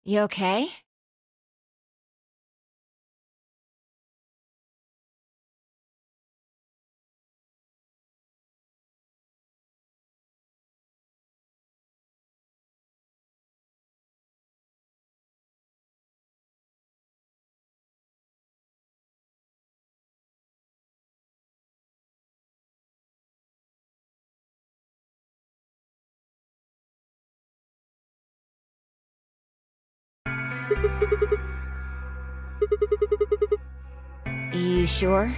You okay? You sure?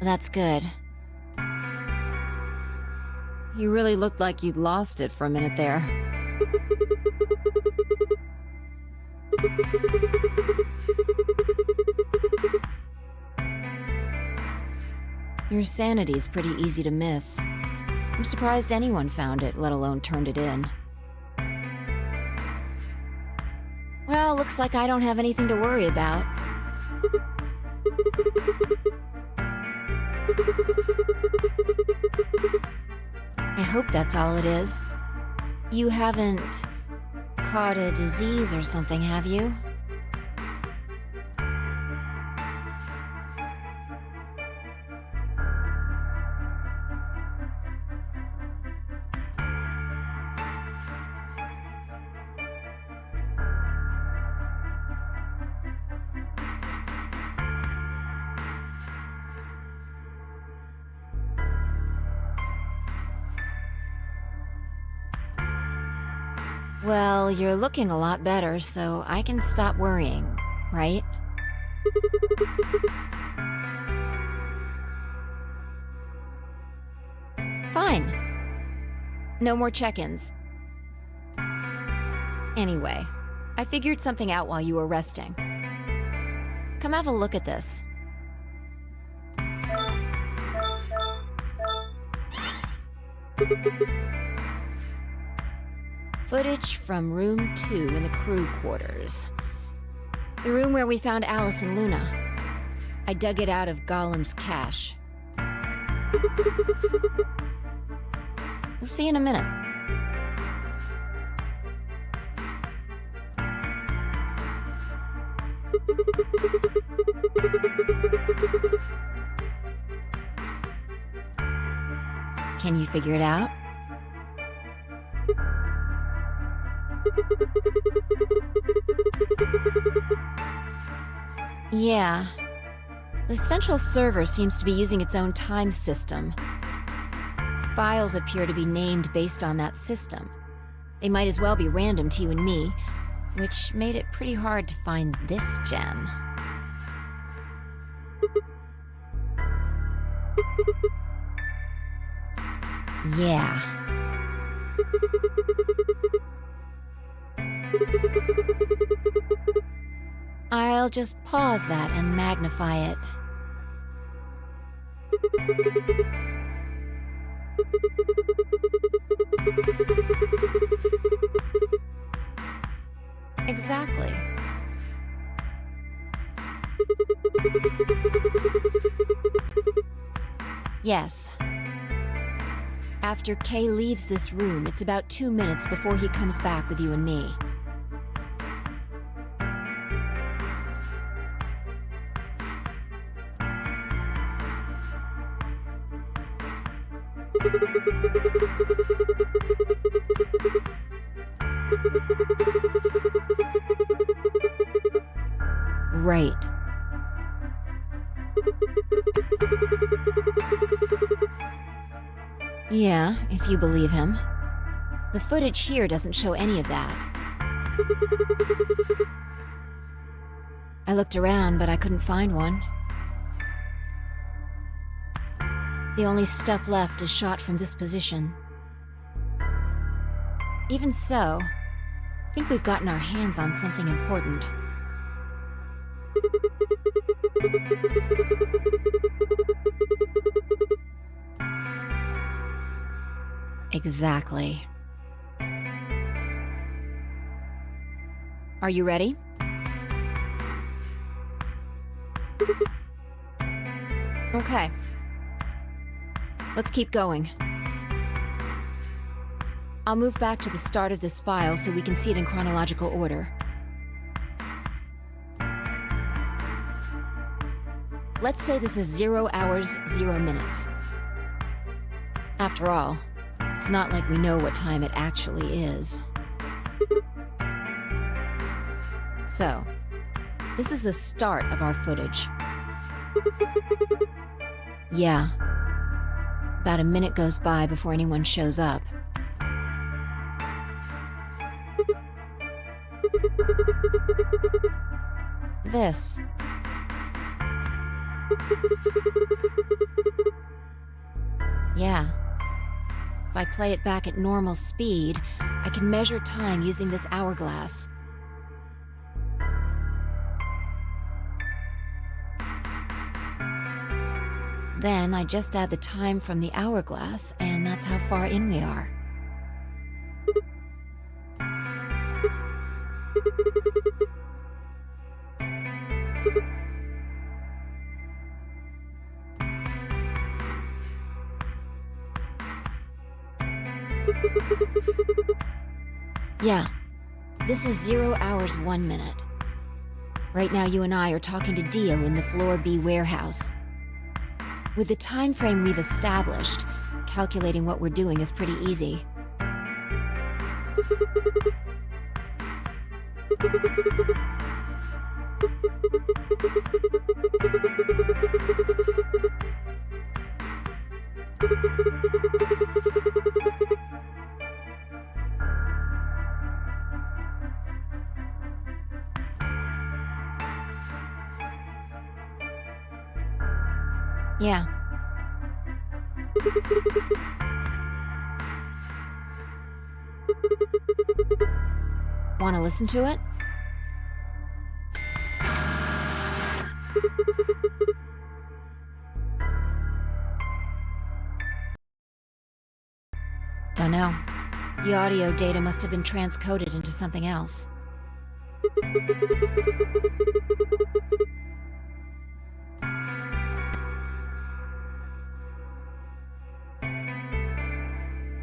That's good. You really looked like you'd lost it for a minute there. Your sanity's pretty easy to miss. I'm surprised anyone found it, let alone turned it in. Well, looks like I don't have anything to worry about. I hope that's all it is. You haven't caught a disease or something, have you? Well, you're looking a lot better, so I can stop worrying, right? Fine. No more check-ins. Anyway, I figured something out while you were resting. Come have a look at this. Footage from room 2 in the crew quarters. The room where we found Alice and Luna. I dug it out of Gollum's cache. You'll see in a minute. Can you figure it out? Yeah. The central server seems to be using its own time system. Files appear to be named based on that system. They might as well be random to you and me, which made it pretty hard to find this gem. Yeah. I'll just pause that and magnify it. Exactly. Yes. After Kay leaves this room, it's about 2 minutes before he comes back with you and me. Right. Yeah, if you believe him. The footage here doesn't show any of that. I looked around, but I couldn't find one. The only stuff left is shot from this position. Even so, I think we've gotten our hands on something important. Exactly. Are you ready? Okay. Let's keep going. I'll move back to the start of this file so we can see it in chronological order. Let's say this is 0 hours, 0 minutes. After all, it's not like we know what time it actually is. So, this is the start of our footage. Yeah. About a minute goes by before anyone shows up. This. Yeah. If I play it back at normal speed, I can measure time using this hourglass. Then I just add the time from the hourglass, and that's how far in we are. Yeah, this is 0 hours, 1 minute. Right now you and I are talking to Dio in the Floor B warehouse. With the time frame we've established, calculating what we're doing is pretty easy. Yeah. Want to listen to it? Don't know. The audio data must have been transcoded into something else.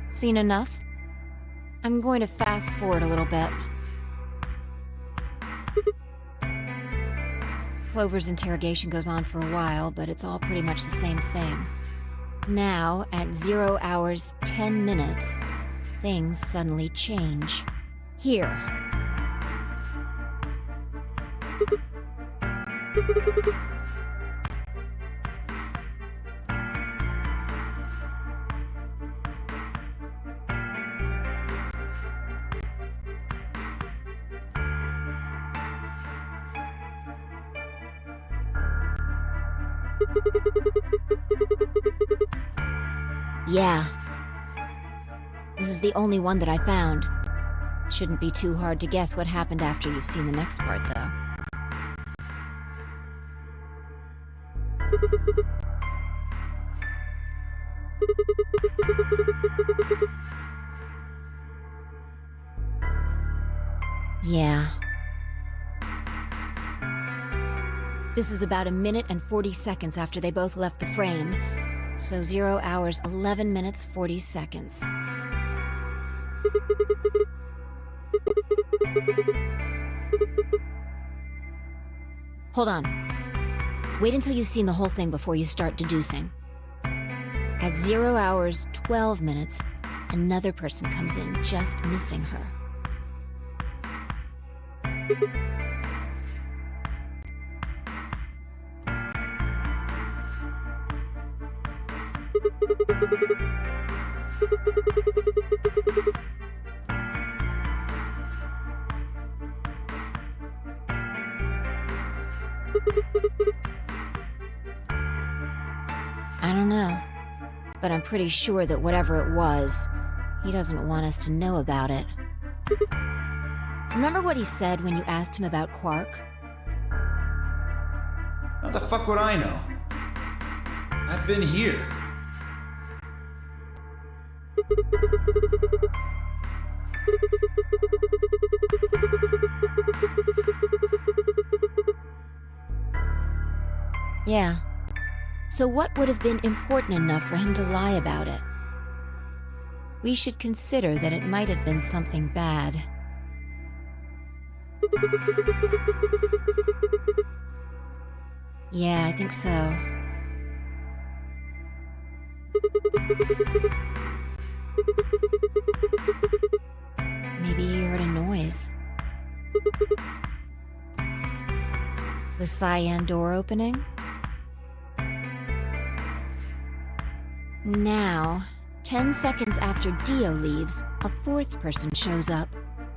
Seen enough? I'm going to fast forward a little bit. Clover's interrogation goes on for a while, but it's all pretty much the same thing. Now, at 0 hours 10 minutes, things suddenly change. Here. Yeah. This is the only one that I found. Shouldn't be too hard to guess what happened after you've seen the next part, though. Yeah. This is about 1 minute and 40 seconds after they both left the frame. So 0 hours, 11 minutes, 40 seconds. Hold on. Wait until you've seen the whole thing before you start deducing. At 0 hours, 12 minutes, another person comes in, just missing her. I don't know, but I'm pretty sure that whatever it was, he doesn't want us to know about it. Remember what he said when you asked him about Quark? How the fuck would I know? I've been here. Yeah. So what would have been important enough for him to lie about it? We should consider that it might have been something bad. Yeah, I think so. Maybe he heard a noise. The cyan door opening? Now, 10 seconds after Dio leaves, a fourth person shows up.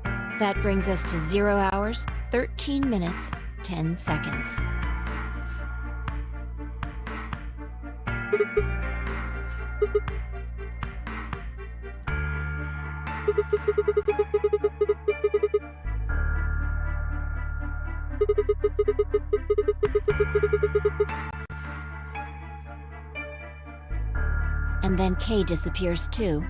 That brings us to 0 hours, 13 minutes, 10 seconds. And then Kay disappears too.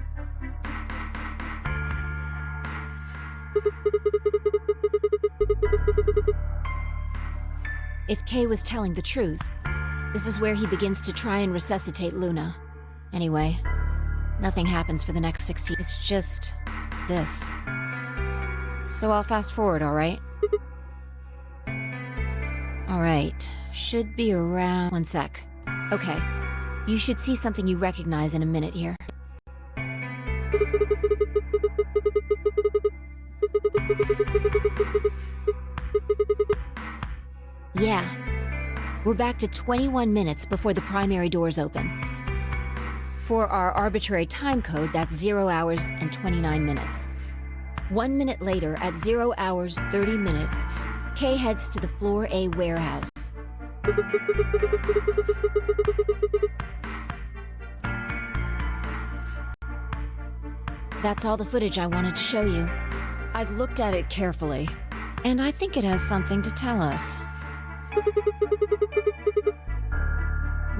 If Kay was telling the truth, this is where he begins to try and resuscitate Luna. Anyway, nothing happens for the next 60. It's just this. So I'll fast forward, alright? Alright, should be around... One sec. Okay, you should see something you recognize in a minute here. Yeah. We're back to 21 minutes before the primary doors open. For our arbitrary time code, that's 0 hours and 29 minutes. 1 minute later, at 0 hours 30 minutes, Kay heads to the Floor A warehouse. That's all the footage I wanted to show you. I've looked at it carefully, and I think it has something to tell us.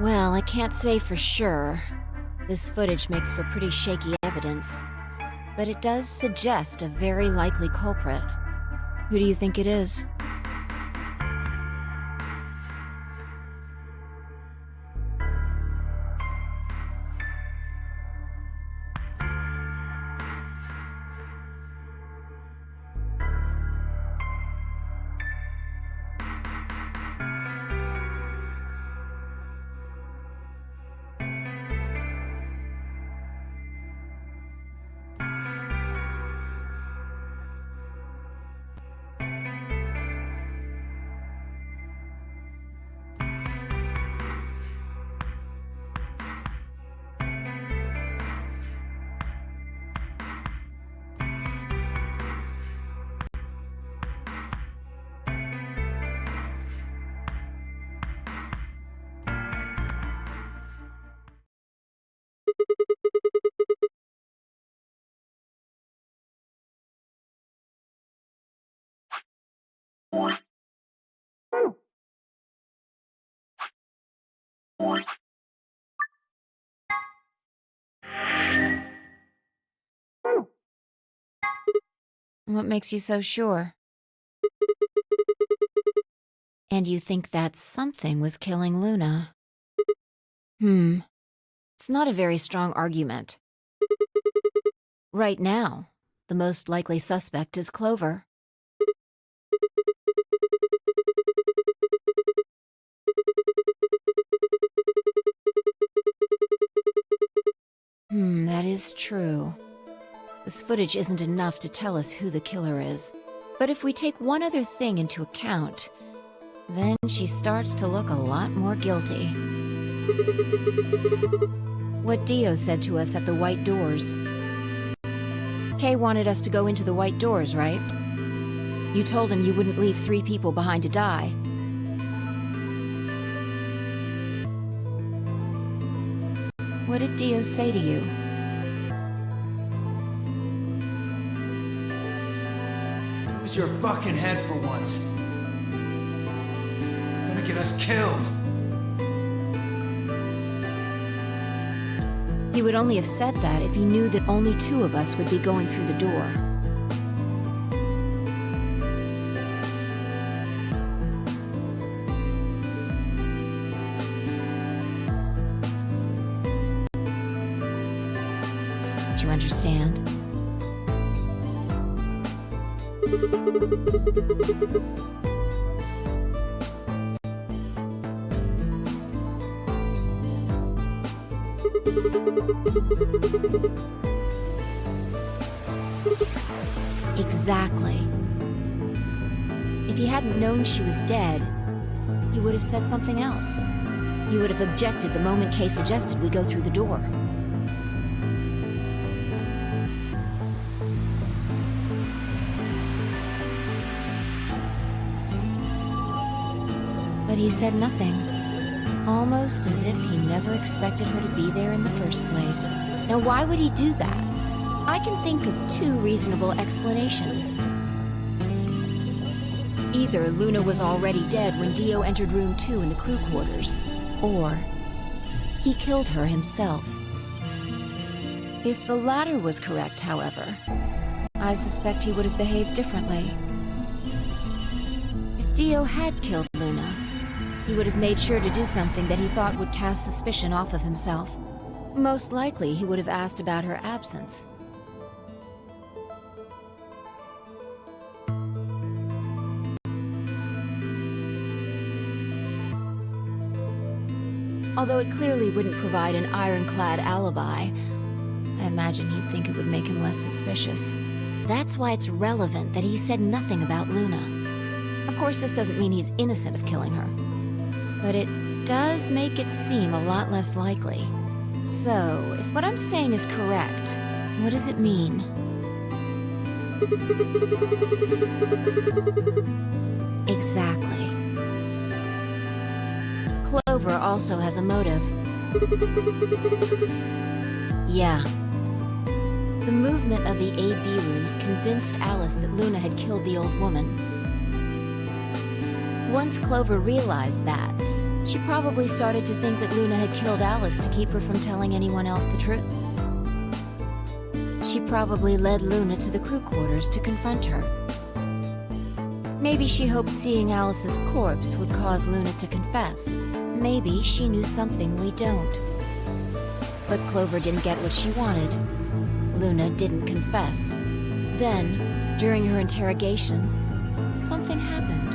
Well, I can't say for sure. This footage makes for pretty shaky evidence, but it does suggest a very likely culprit. Who do you think it is? What makes you so sure? And you think that something was killing Luna? It's not a very strong argument. Right now, the most likely suspect is Clover. That is true. This footage isn't enough to tell us who the killer is. But if we take one other thing into account, then she starts to look a lot more guilty. What Dio said to us at the White Doors. Kay wanted us to go into the White Doors, right? You told him you wouldn't leave 3 people behind to die. What did Dio say to you? Use your fucking head for once. Gonna get us killed. He would only have said that if he knew that only 2 of us would be going through the door. Do you understand? Exactly. If he hadn't known she was dead, he would have said something else. He would have objected the moment Kay suggested we go through the door. But he said nothing. Almost as if he never expected her to be there in the first place. Now, why would he do that? I can think of 2 reasonable explanations. Either Luna was already dead when Dio entered room 2 in the crew quarters, or he killed her himself. If the latter was correct, however, I suspect he would have behaved differently. If Dio had killed Luna, he would have made sure to do something that he thought would cast suspicion off of himself. Most likely, he would have asked about her absence. Although it clearly wouldn't provide an ironclad alibi, I imagine he'd think it would make him less suspicious. That's why it's relevant that he said nothing about Luna. Of course, this doesn't mean he's innocent of killing her, but it does make it seem a lot less likely. So, if what I'm saying is correct, what does it mean? Exactly. Clover also has a motive. Yeah. The movement of the A-B rooms convinced Alice that Luna had killed the old woman. Once Clover realized that, she probably started to think that Luna had killed Alice to keep her from telling anyone else the truth. She probably led Luna to the crew quarters to confront her. Maybe she hoped seeing Alice's corpse would cause Luna to confess. Maybe she knew something we don't. But Clover didn't get what she wanted. Luna didn't confess. Then, during her interrogation, something happened.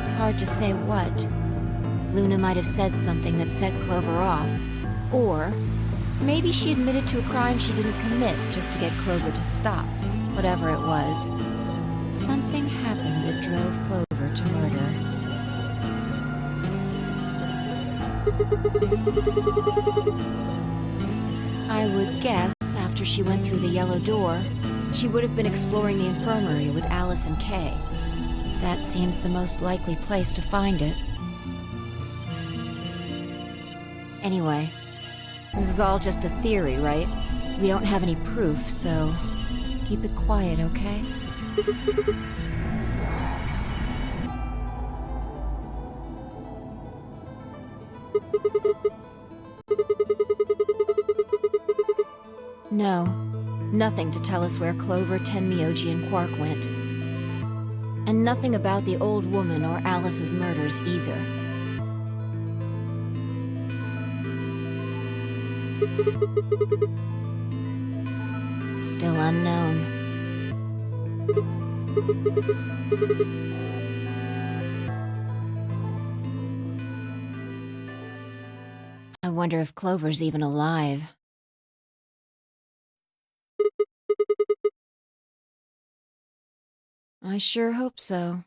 It's hard to say what. Luna might have said something that set Clover off. Or maybe she admitted to a crime she didn't commit just to get Clover to stop. Whatever it was, something happened that drove Clover to murder. I would guess after she went through the yellow door, she would have been exploring the infirmary with Alice and Kay. That seems the most likely place to find it. Anyway, this is all just a theory, right? We don't have any proof, so keep it quiet, okay? No, nothing to tell us where Clover, Tenmyoji, and Quark went. And nothing about the old woman or Alice's murders either. Still unknown. I wonder if Clover's even alive. I sure hope so.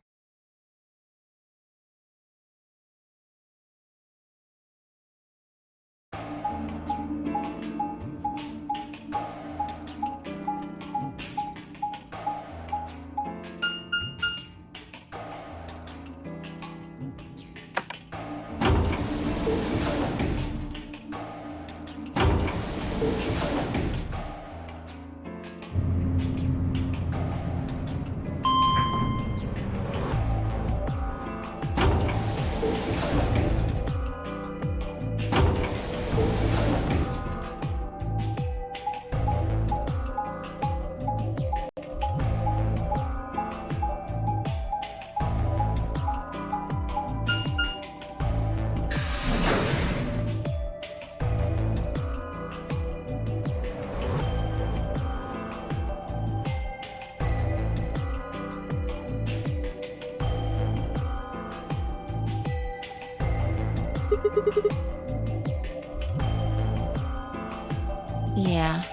Yeah.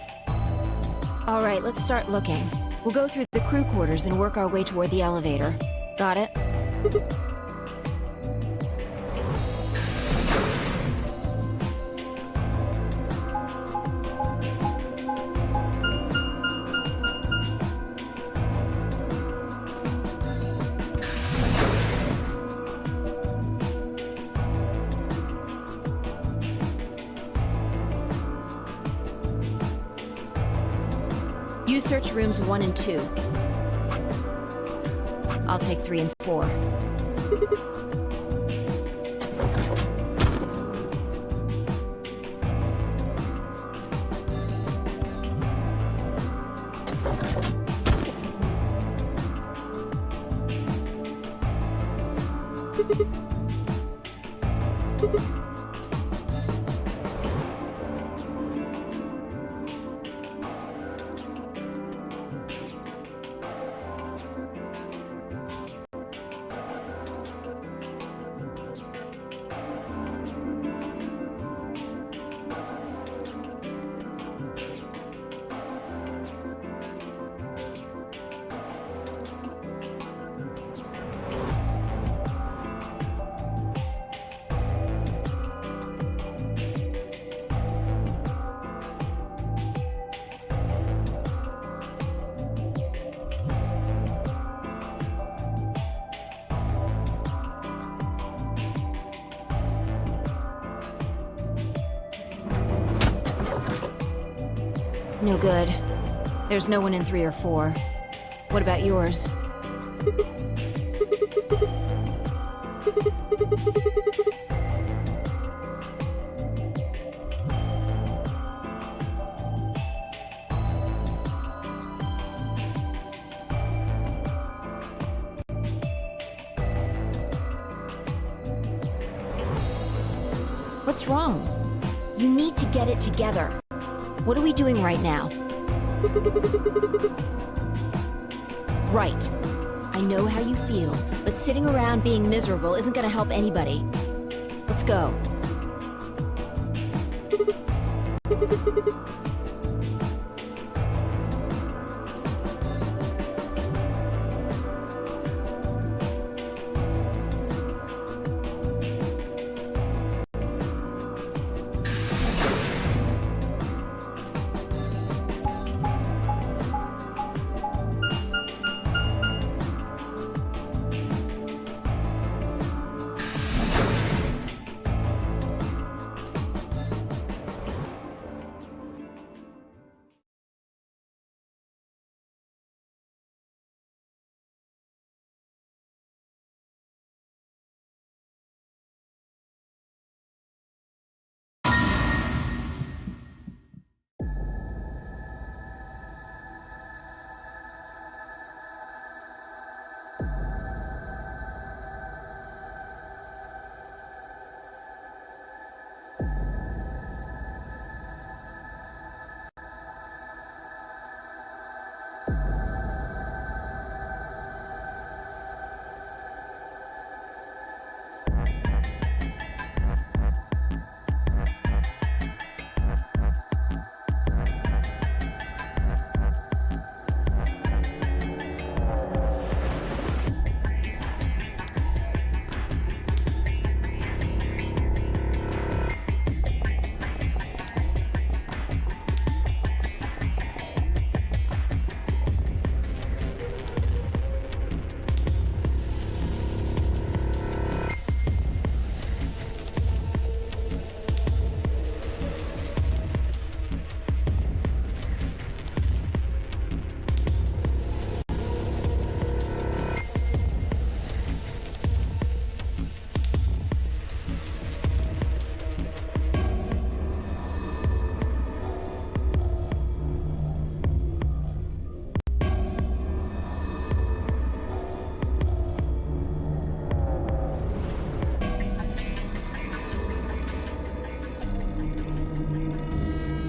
All right, let's start looking. We'll go through the crew quarters and work our way toward the elevator. Got it? You search rooms 1 and 2. I'll take 3 and 4. No good. There's no one in 3 or 4. What about yours? What's wrong? You need to get it together. What are we doing right now? Right. I know how you feel, but sitting around being miserable isn't gonna help anybody. Let's go.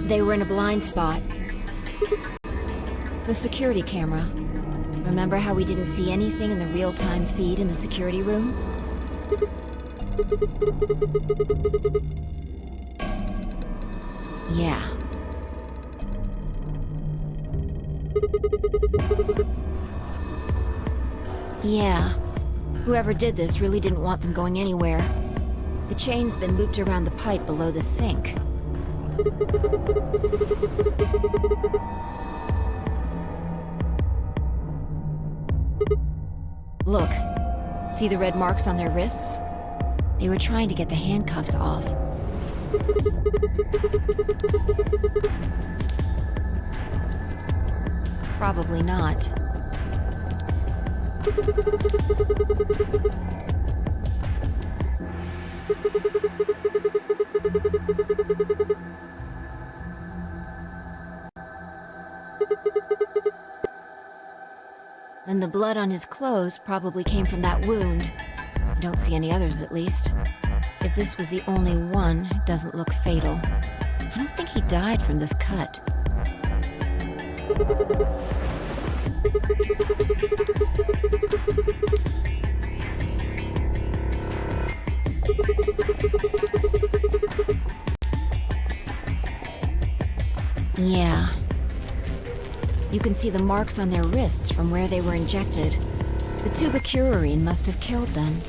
They were in a blind spot. The security camera. Remember how we didn't see anything in the real-time feed in the security room? Yeah. Yeah. Whoever did this really didn't want them going anywhere. The chain's been looped around the pipe below the sink. Look. See the red marks on their wrists? They were trying to get the handcuffs off. Probably not. Then the blood on his clothes probably came from that wound. I don't see any others, at least. If this was the only one, it doesn't look fatal. I don't think he died from this cut. Yeah. You can see the marks on their wrists from where they were injected. The tubocurarine must have killed them.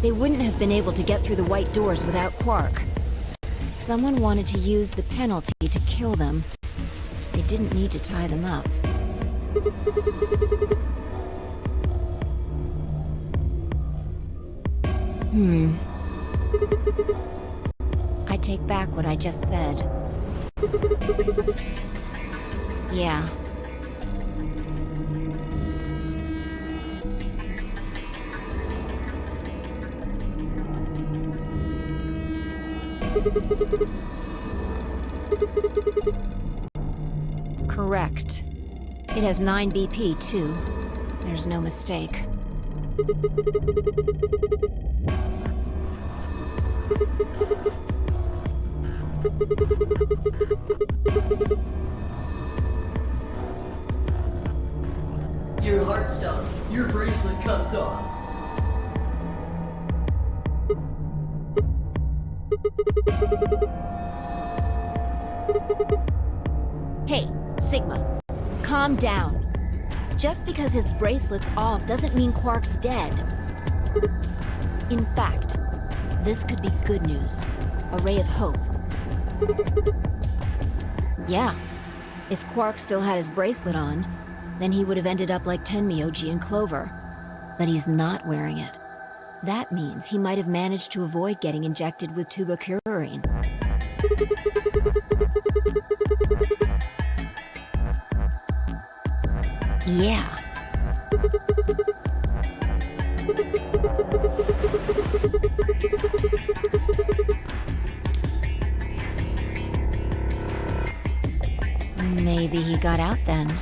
They wouldn't have been able to get through the white doors without Quark. Someone wanted to use the penalty to kill them. They didn't need to tie them up. I take back what I just said. Yeah. Correct. It has 9 BP, too. There's no mistake. Your heart stops. Your bracelet comes off. Hey, Sigma. Calm down. Just because his bracelet's off doesn't mean Quark's dead. In fact, this could be good news. A ray of hope. Yeah. If Quark still had his bracelet on, then he would have ended up like Tenmyoji and Clover. But he's not wearing it. That means he might have managed to avoid getting injected with tubocurarine. Yeah. Maybe he got out then.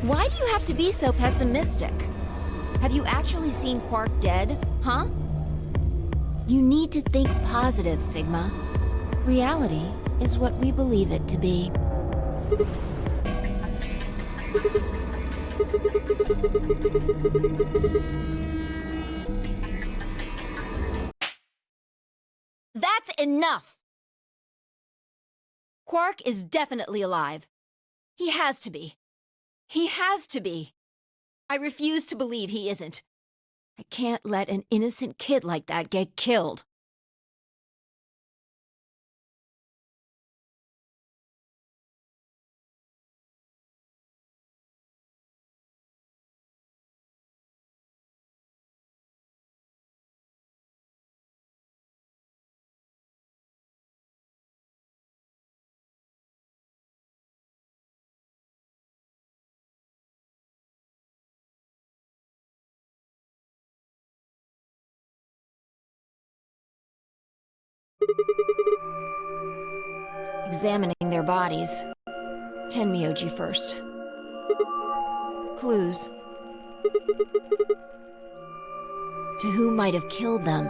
Why do you have to be so pessimistic? Have you actually seen Quark dead, huh? You need to think positive, Sigma. Reality is what we believe it to be. That's enough! Quark is definitely alive. He has to be. He has to be. I refuse to believe he isn't. I can't let an innocent kid like that get killed. examining their bodies. Tenmyoji first. Clues. To who might have killed them?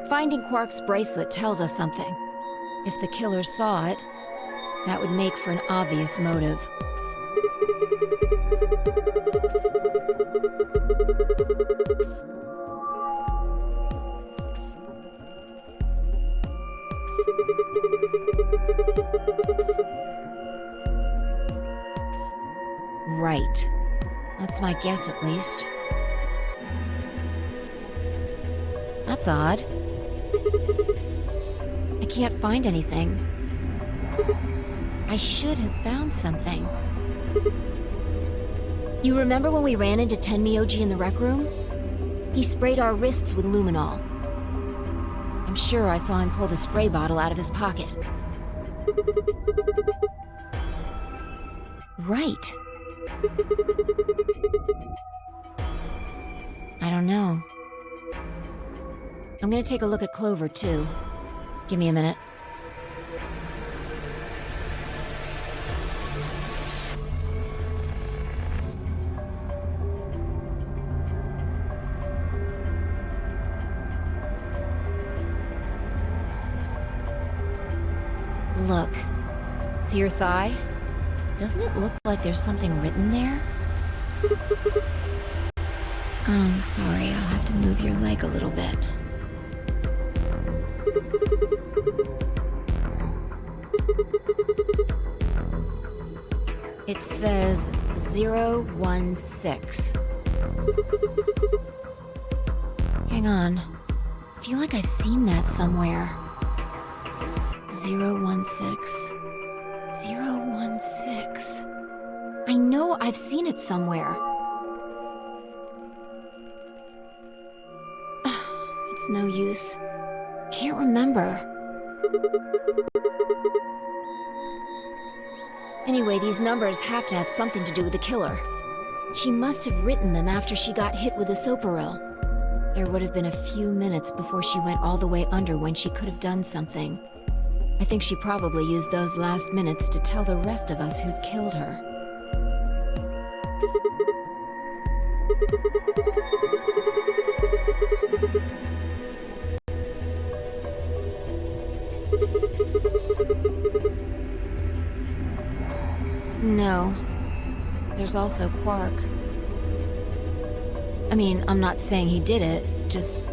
Finding Quark's bracelet tells us something. If the killer saw it, that would make for an obvious motive. Right. That's my guess, at least. That's odd. I can't find anything. I should have found something. You remember when we ran into Tenmyoji in the rec room? He sprayed our wrists with luminol. I'm sure I saw him pull the spray bottle out of his pocket. Right. I don't know. I'm gonna take a look at Clover, too. Give me a minute. Look. See your thigh? Doesn't it look like there's something written there? I'm sorry, I'll have to move your leg a little bit. It says 016. Hang on. I feel like I've seen that somewhere. 016. 016. I know I've seen it somewhere. It's no use. Can't remember. Anyway, these numbers have to have something to do with the killer. She must have written them after she got hit with the soparil. There would have been a few minutes before she went all the way under when she could have done something. I think she probably used those last minutes to tell the rest of us who'd killed her. No. There's also Quark. I mean, I'm not saying he did it, just...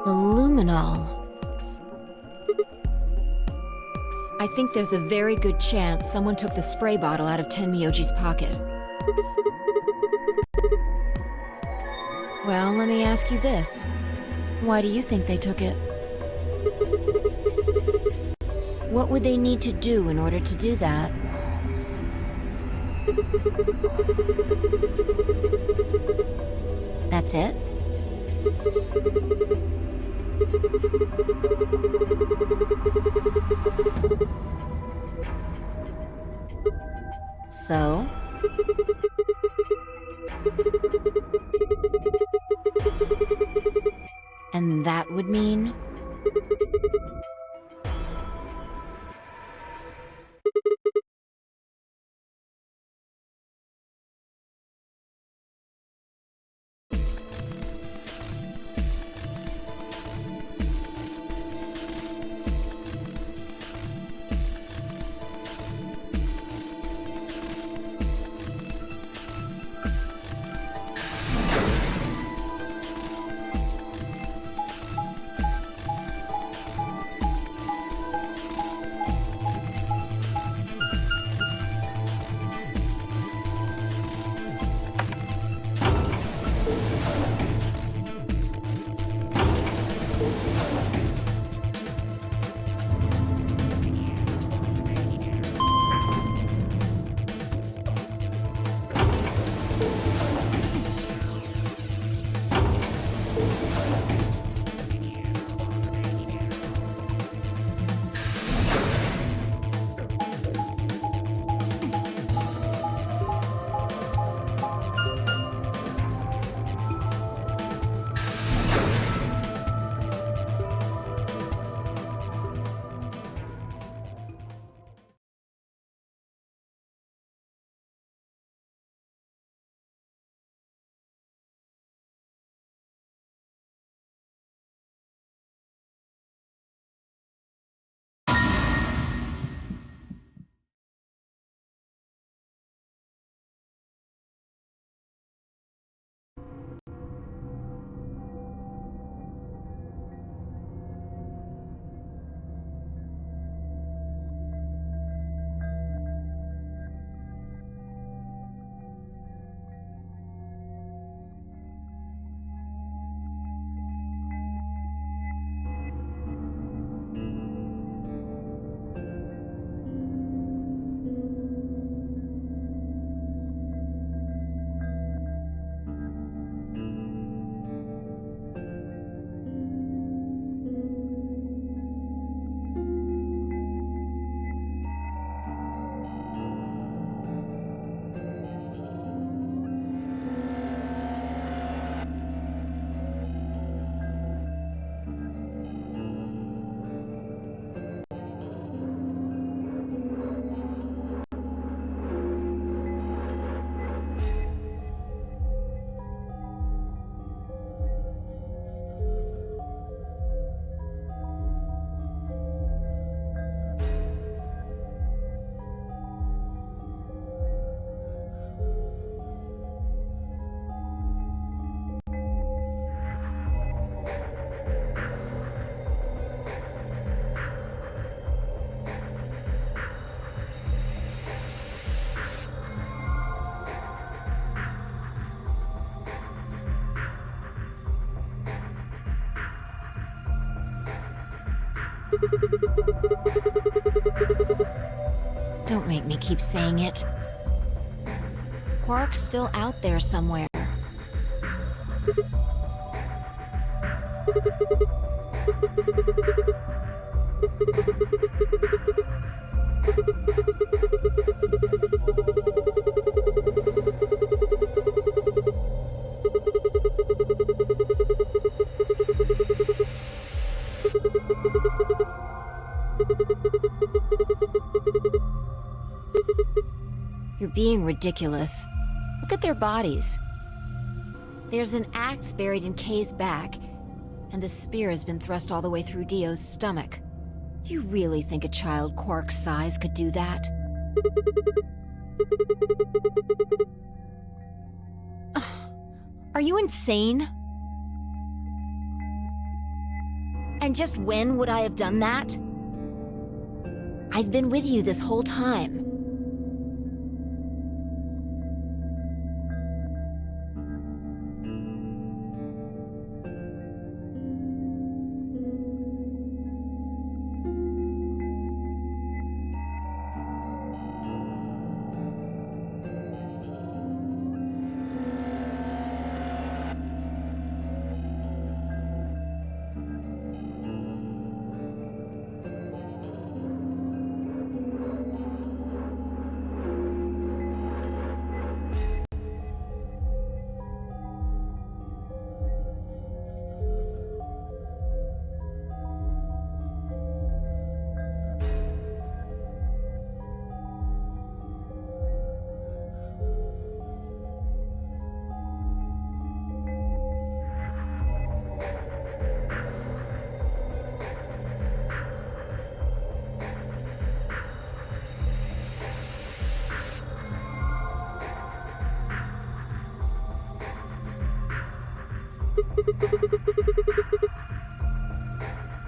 The luminol. I think there's a very good chance someone took the spray bottle out of Tenmyoji's pocket. Well, let me ask you this. Why do you think they took it? What would they need to do in order to do that? That's it? So? And that would mean? Don't make me keep saying it. Quark's still out there somewhere. being ridiculous. Look at their bodies. There's an axe buried in Kay's back, and the spear has been thrust all the way through Dio's stomach. Do you really think a child Quark's size could do that? Are you insane? And just when would I have done that? I've been with you this whole time.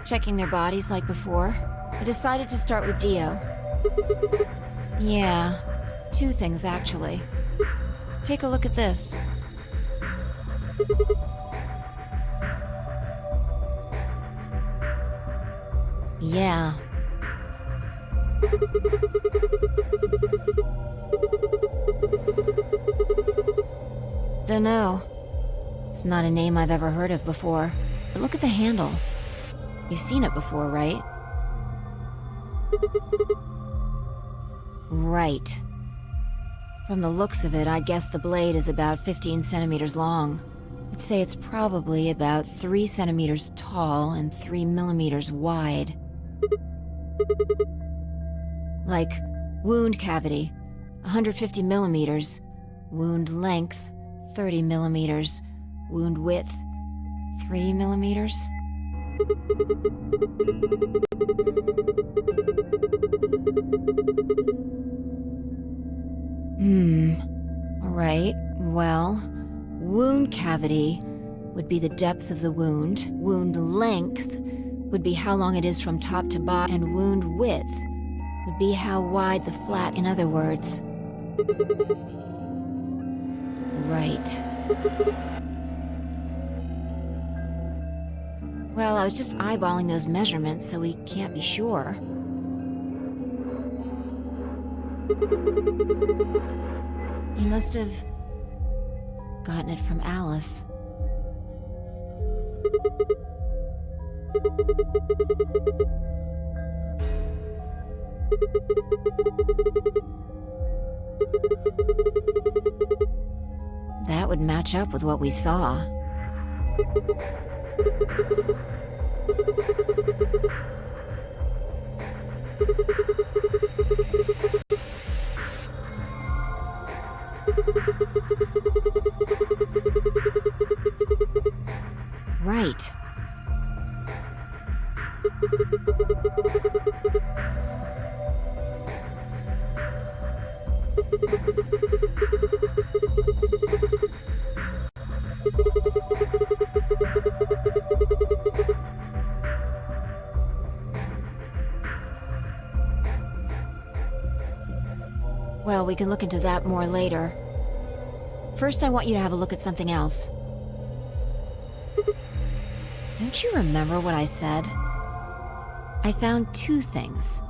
Checking their bodies like before, I decided to start with Dio. Yeah, 2 things actually. Take a look at this. Yeah. Dunno. It's not a name I've ever heard of before, but look at the handle. You've seen it before, right? Right. From the looks of it, I'd guess the blade is about 15 centimeters long. I'd say it's probably about 3 centimeters tall and 3 millimeters wide. Like, wound cavity, 150 millimeters. Wound length, 30 millimeters. Wound width, 3 millimeters. Alright, well, wound cavity would be the depth of the wound. Wound length would be how long it is from top to bottom. And wound width would be how wide the flat, in other words. Right. Well, I was just eyeballing those measurements, so we can't be sure. He must have gotten it from Alice. That would match up with what we saw. Right. Well, we can look into that more later. First, I want you to have a look at something else. Don't you remember what I said? I found 2 things.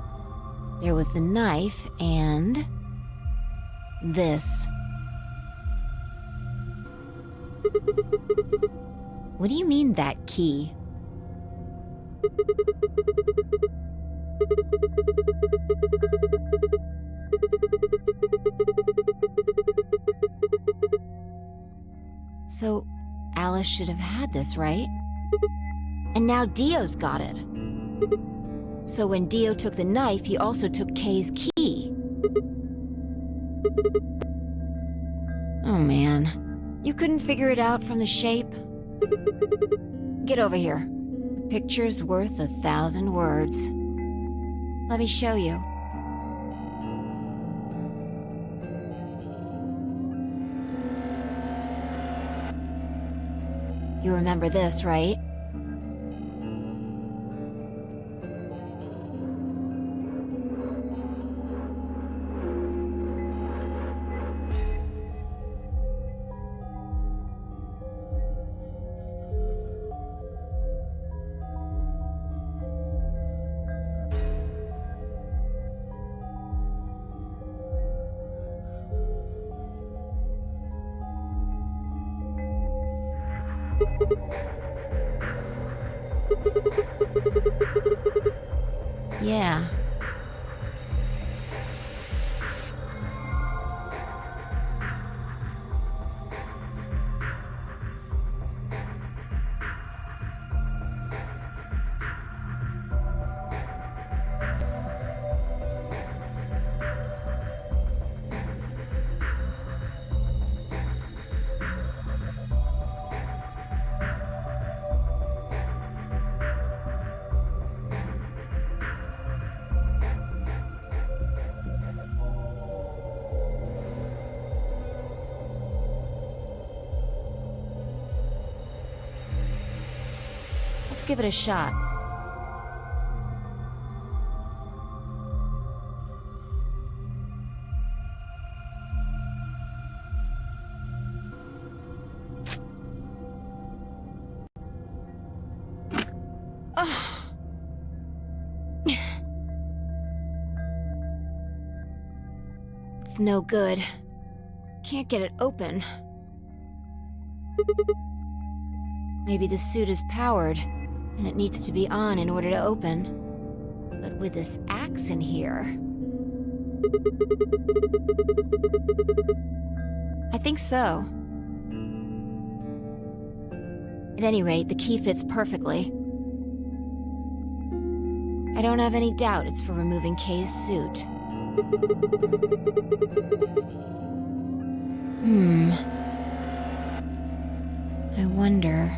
There was the knife and... this. What do you mean, that key? So, Alice should have had this, right? And now Dio's got it. So when Dio took the knife, he also took Kay's key. Oh man, you couldn't figure it out from the shape? Get over here. A picture's worth 1,000 words. Let me show you. You remember this, right? Yeah. Let's give it a shot. It's no good. Can't get it open. Maybe the suit is powered, and it needs to be on in order to open. But with this axe in here... I think so. At any rate, the key fits perfectly. I don't have any doubt it's for removing Kay's suit. I wonder...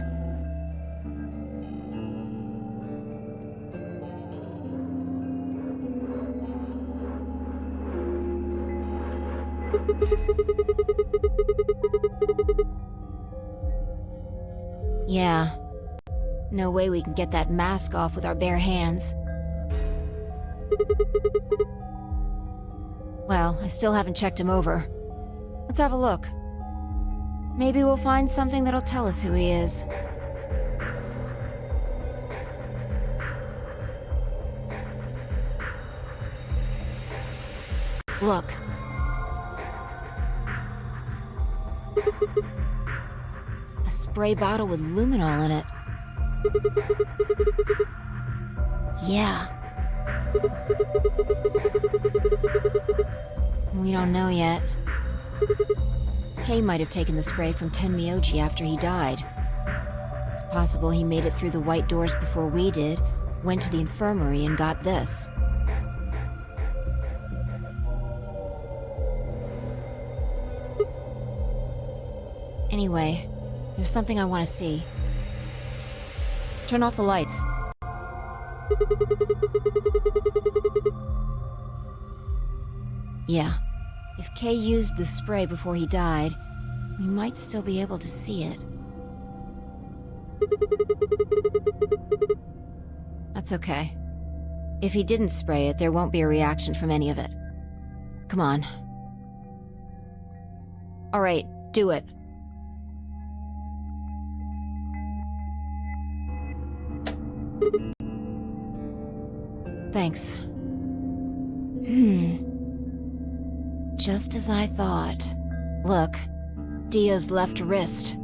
Yeah. No way we can get that mask off with our bare hands. Well, I still haven't checked him over. Let's have a look. Maybe we'll find something that'll tell us who he is. Look. A spray bottle with luminol in it. Yeah. We don't know yet. Kay might have taken the spray from Tenmyoji after he died. It's possible he made it through the white doors before we did, went to the infirmary and got this. Anyway, there's something I want to see. Turn off the lights. Yeah. If Kay used the spray before he died, we might still be able to see it. That's okay. If he didn't spray it, there won't be a reaction from any of it. Come on. All right, do it. Thanks. Just as I thought. Look, Dio's left wrist.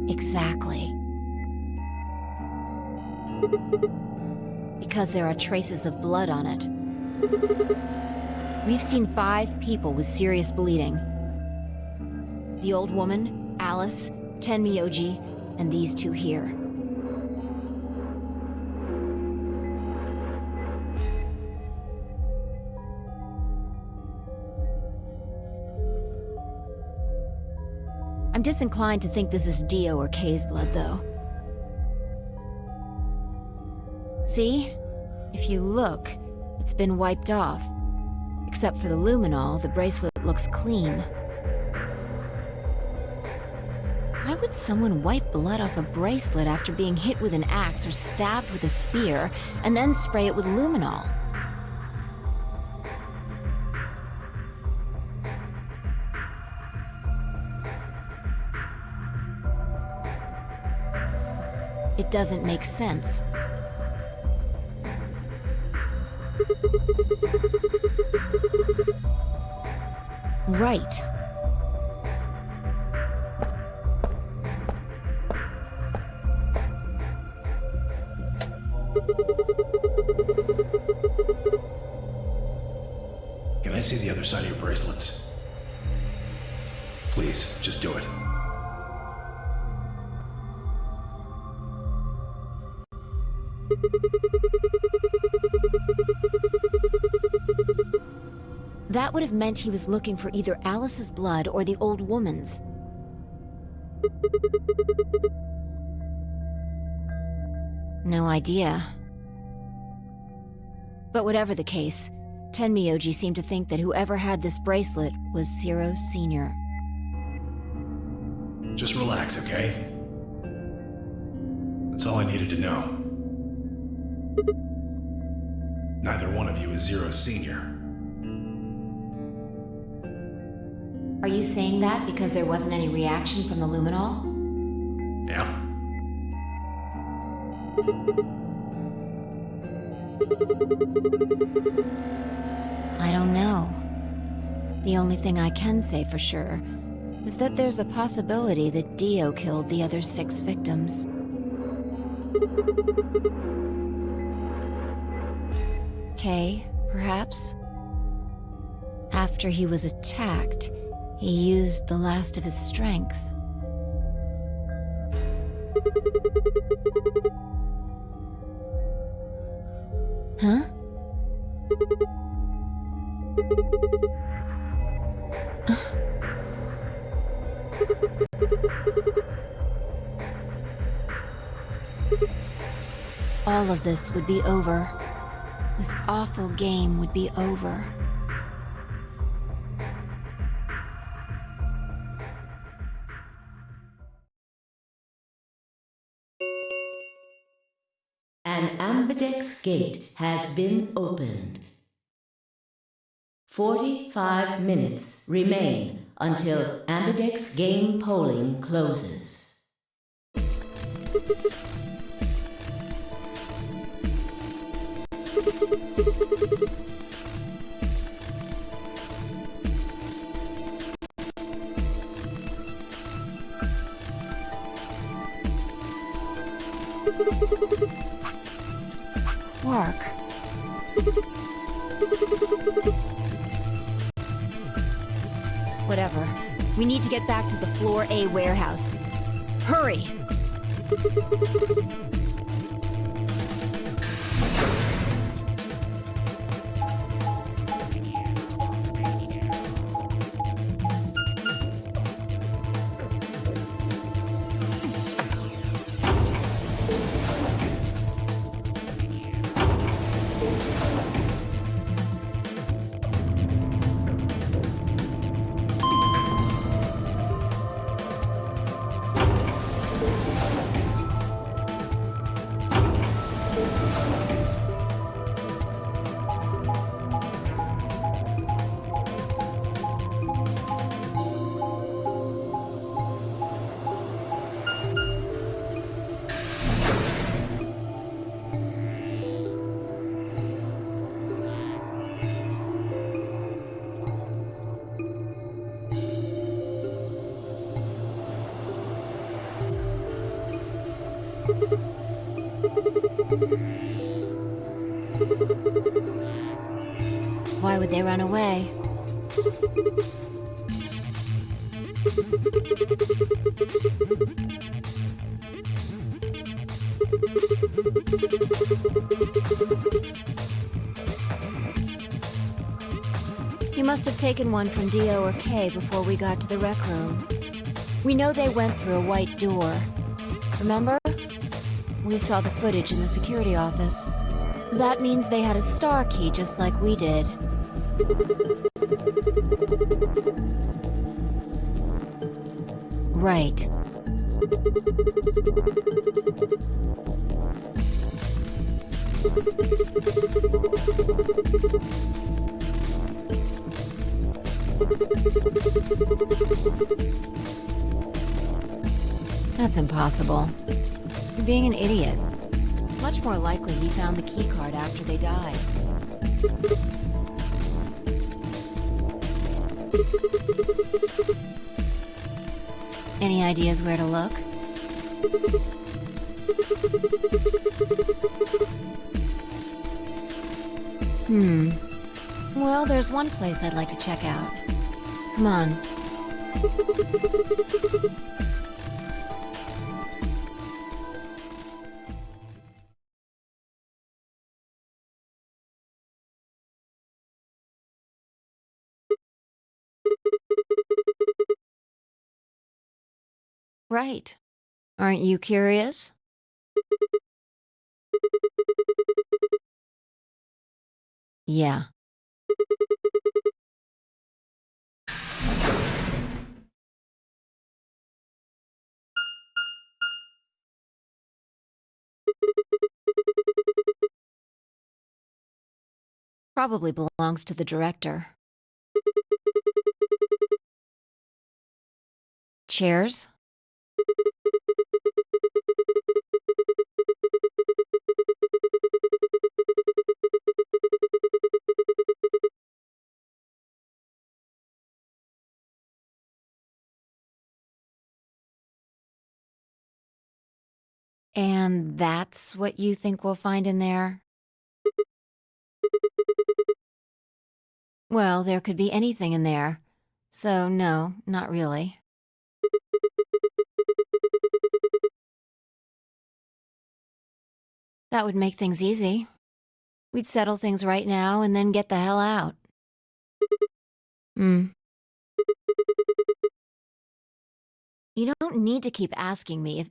Exactly. Because there are traces of blood on it. We've seen 5 people with serious bleeding. The old woman, Alice, Tenmyoji, and these 2 here. I'm disinclined to think this is Dio or Kay's blood, though. See? If you look, it's been wiped off. Except for the luminol, the bracelet looks clean. Why would someone wipe blood off a bracelet after being hit with an axe or stabbed with a spear, and then spray it with luminol? It doesn't make sense. Right. Can I see the other side of your bracelets? Please, just do it. That would have meant he was looking for either Alice's blood or the old woman's. No idea. But whatever the case, Tenmyoji seemed to think that whoever had this bracelet was Zero Sr. Just relax, okay? That's all I needed to know. Neither one of you is Zero Sr. Are you saying that because there wasn't any reaction from the luminol? Yeah. I don't know. The only thing I can say for sure is that there's a possibility that Dio killed the other 6 victims. Kay, perhaps? After he was attacked, he used the last of his strength. Huh? All of this would be over. This awful game would be over. An ambidex gate has been opened. 45 minutes remain until ambidex game polling closes. Quark. Whatever. We need to get back to the Floor A warehouse. Hurry! Why would they run away? You must have taken one from Dio or Kay before we got to the rec room. We know they went through a white door. Remember? We saw the footage in the security office. That means they had a star key just like we did. Right. That's impossible. You're being an idiot. It's much more likely he found the key card after they died. Any ideas where to look? Well, there's one place I'd like to check out. Come on. Right. Aren't you curious? Yeah. Probably belongs to the director. Chairs? And that's what you think we'll find in there? Well, there could be anything in there. So no, not really. That would make things easy. We'd settle things right now and then get the hell out. You don't need to keep asking me if...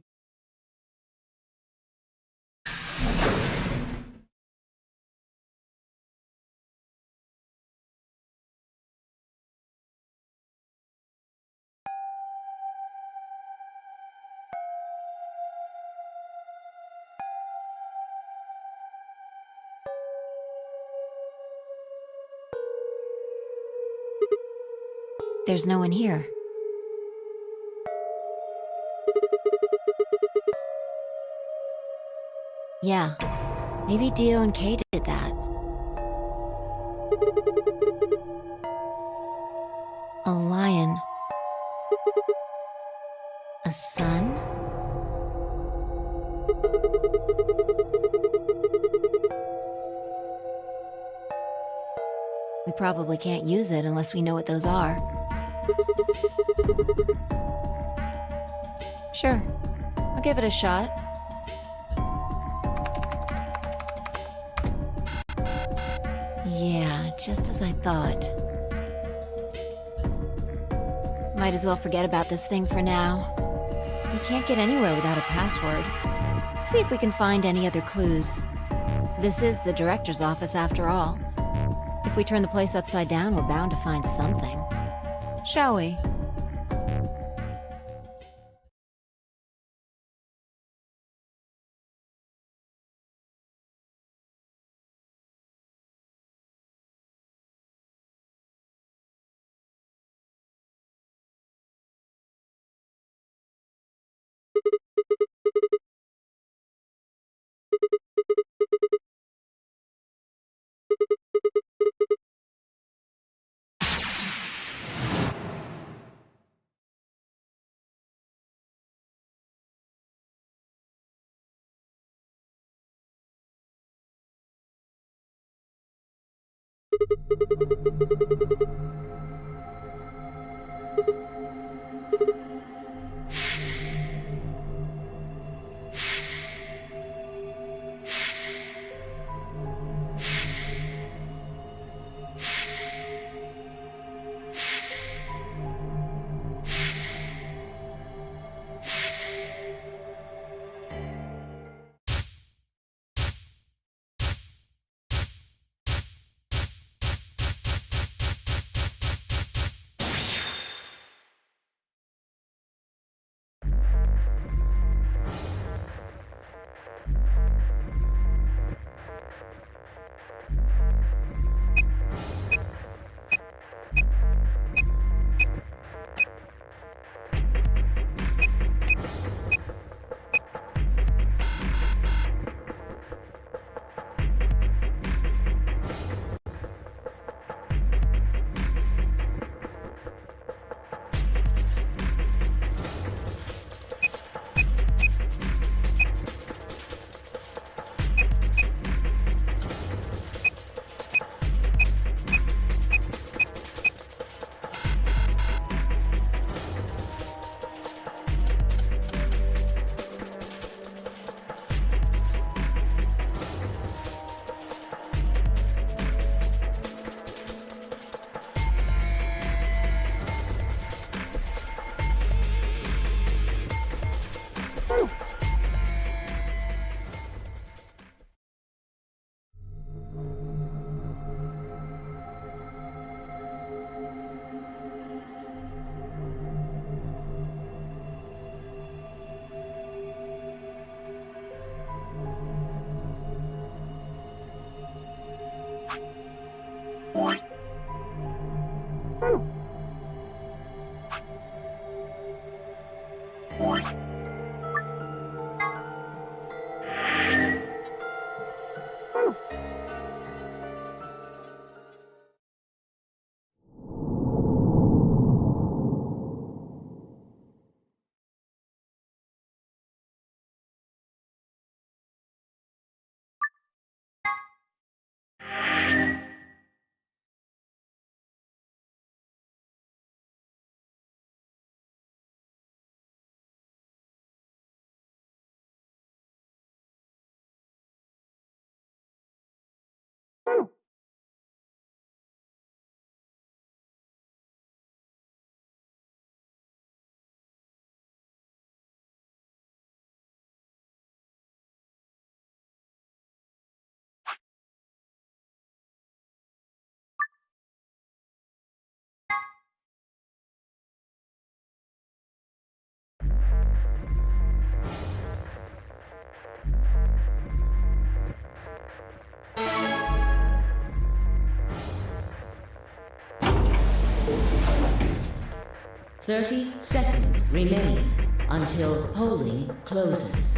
There's no one here. Yeah, maybe Dio and Kay did that. A lion. A sun? We probably can't use it unless we know what those are. Sure, I'll give it a shot. Yeah, just as I thought. Might as well forget about this thing for now. We can't get anywhere without a password. Let's see if we can find any other clues. This is the director's office after all. If we turn the place upside down, we're bound to find something. Shall we? 30 seconds remain until polling closes.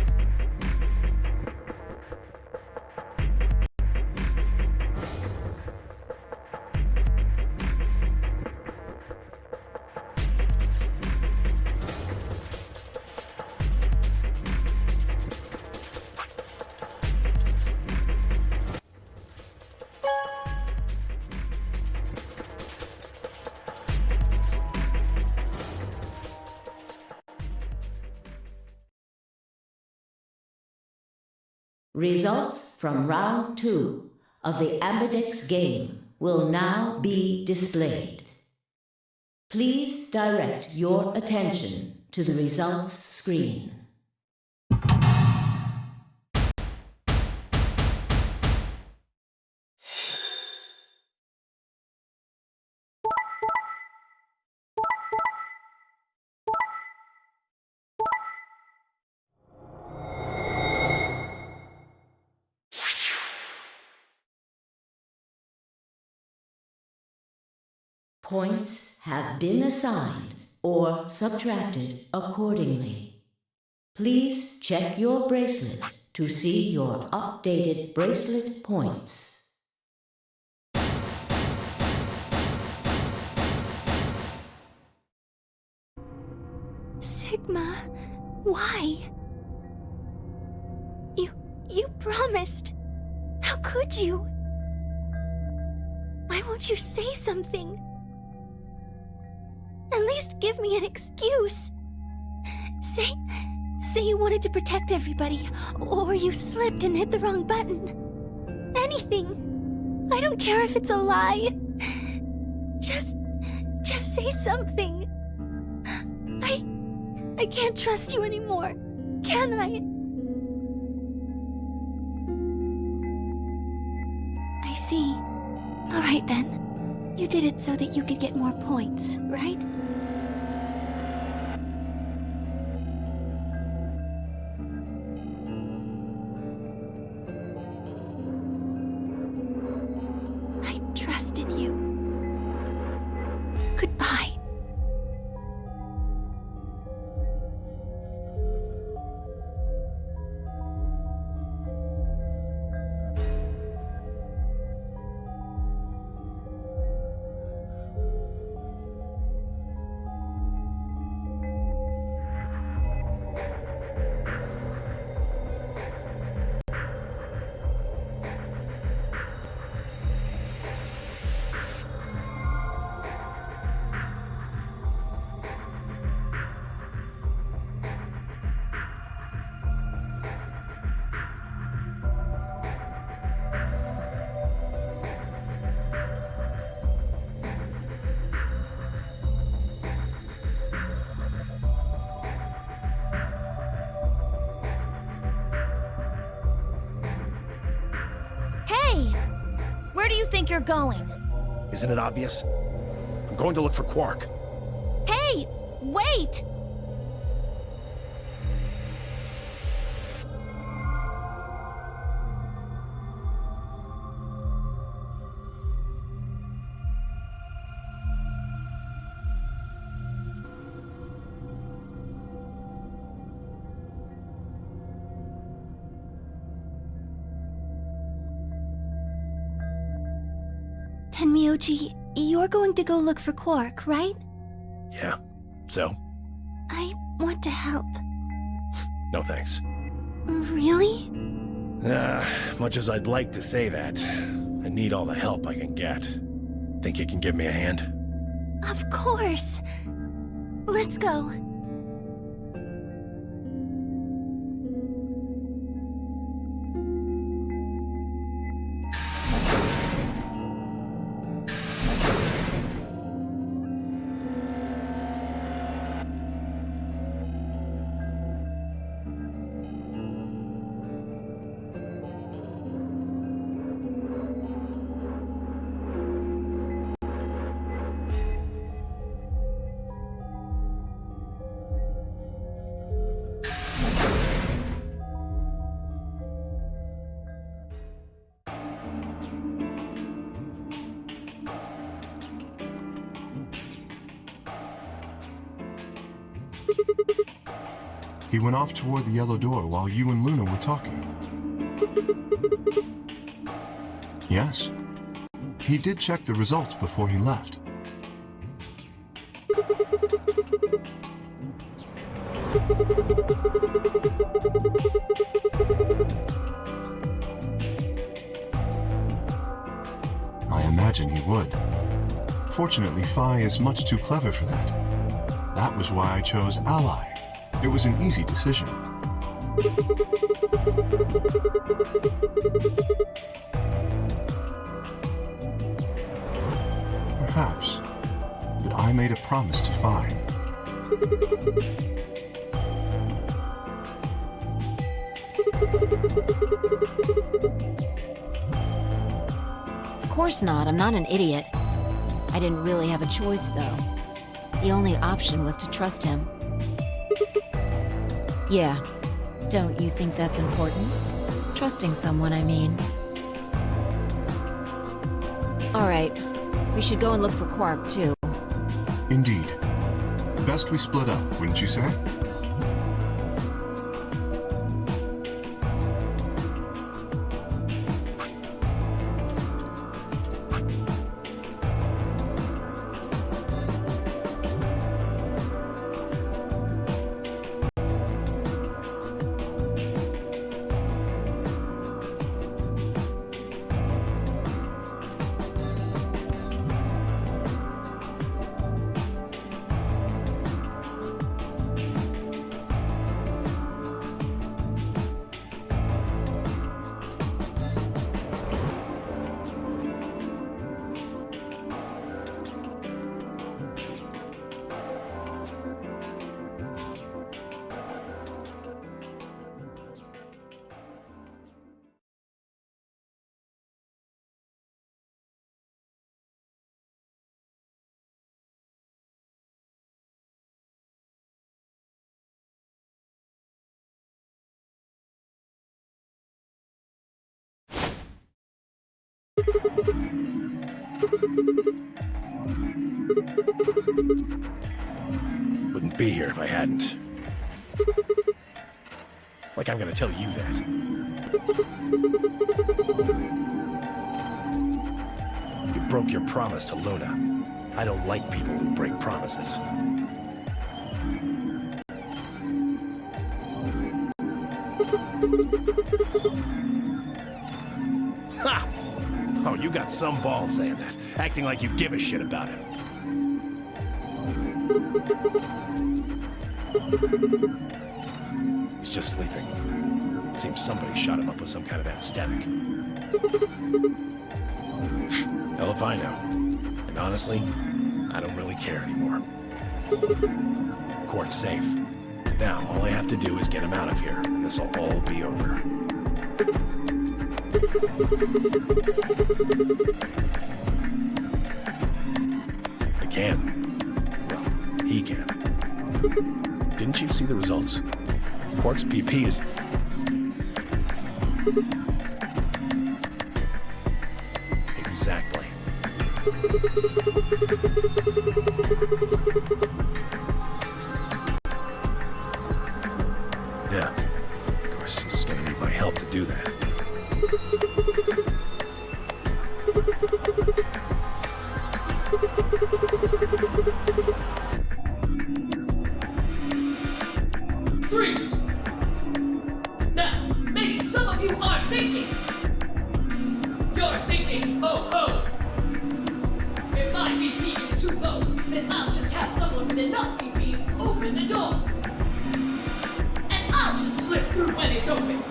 Results from round 2 of the Ambidex game will now be displayed. Please direct your attention to the results screen. Points have been assigned or subtracted accordingly. Please check your bracelet to see your updated bracelet points. Sigma, why? You promised. How could you? Why won't you say something? At least give me an excuse. Say you wanted to protect everybody, or you slipped and hit the wrong button. Anything. I don't care if it's a lie. Just say something. I can't trust you anymore, can I? I see. All right then. You did it so that you could get more points, right? I trusted you. Goodbye. Where do you think you're going? Isn't it obvious? I'm going to look for Quark. Hey! Wait! Tenmyoji, you're going to go look for Quark, right? Yeah. So? I want to help. No thanks. Really? Much as I'd like to say that, I need all the help I can get. Think you can give me a hand? Of course. Let's go. He went off toward the yellow door while you and Luna were talking. Yes. He did check the results before he left. I imagine he would. Fortunately, Phi is much too clever for that. That was why I chose Ally. It was an easy decision. Perhaps, but I made a promise to Phi. Of course not, I'm not an idiot. I didn't really have a choice, though. The only option was to trust him. Yeah, don't you think that's important? Trusting someone, I mean. Alright, we should go and look for Quark, too. Indeed. Best we split up, wouldn't you say? Wouldn't be here if I hadn't. Like I'm gonna tell you that. You broke your promise to Luna. I don't like people who break promises. Ha! Oh, you got some balls saying that, acting like you give a shit about him. He's just sleeping. Seems somebody shot him up with some kind of anesthetic. Hell if I know. And honestly, I don't really care anymore. Quark's safe. Now, all I have to do is get him out of here, and this'll all be over. I can. Well, he can. Didn't you see the results? Quark's PP is... Exactly. Yeah. Of course, he's gonna need my help to do that. then I'll just have someone with enough BP open the door. And I'll just slip through when it's open.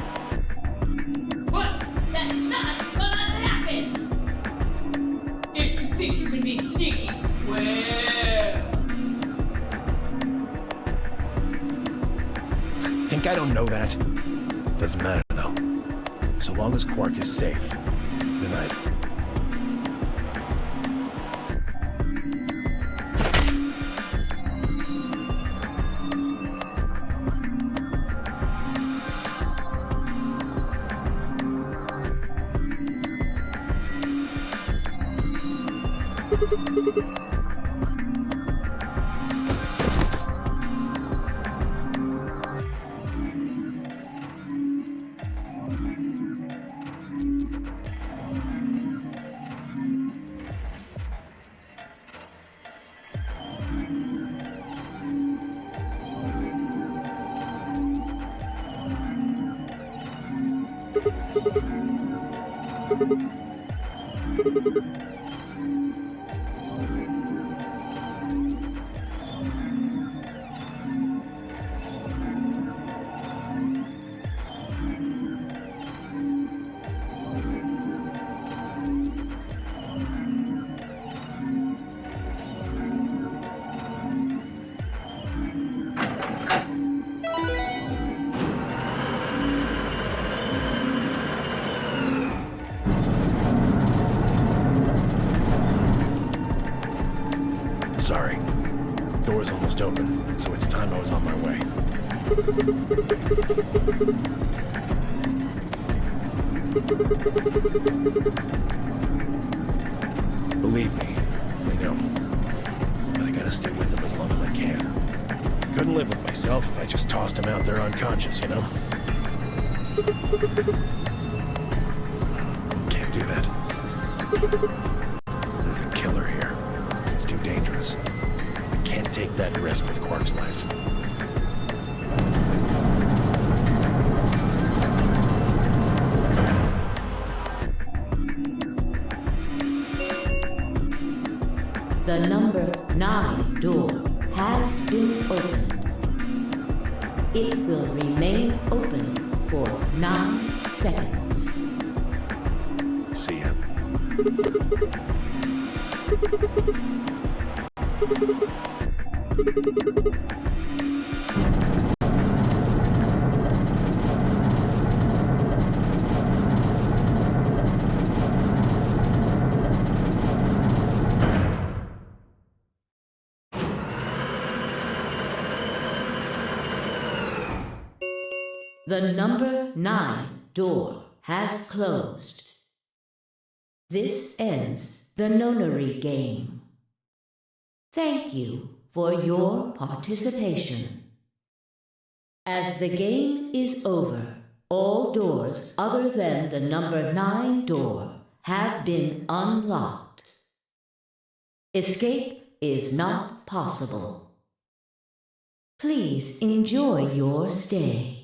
But that's not gonna happen. If you think you can be sneaky, well... Think I don't know that? Doesn't matter, though. So long as Quark is safe, then I... Sorry. Door's almost open, so it's time I was on my way. Believe me, I know. But I gotta stay with him as long as I can. Couldn't live with myself if I just tossed him out there unconscious, you know? Can't do that. There's a killer here. It's too dangerous. I can't take that risk with Quark's life. The number 9 door has been opened. It will remain open for 9 seconds. See ya. The number 9 door has closed. This ends the Nonary game. Thank you for your participation. As the game is over, all doors other than the number 9 door have been unlocked. Escape is not possible. Please enjoy your stay.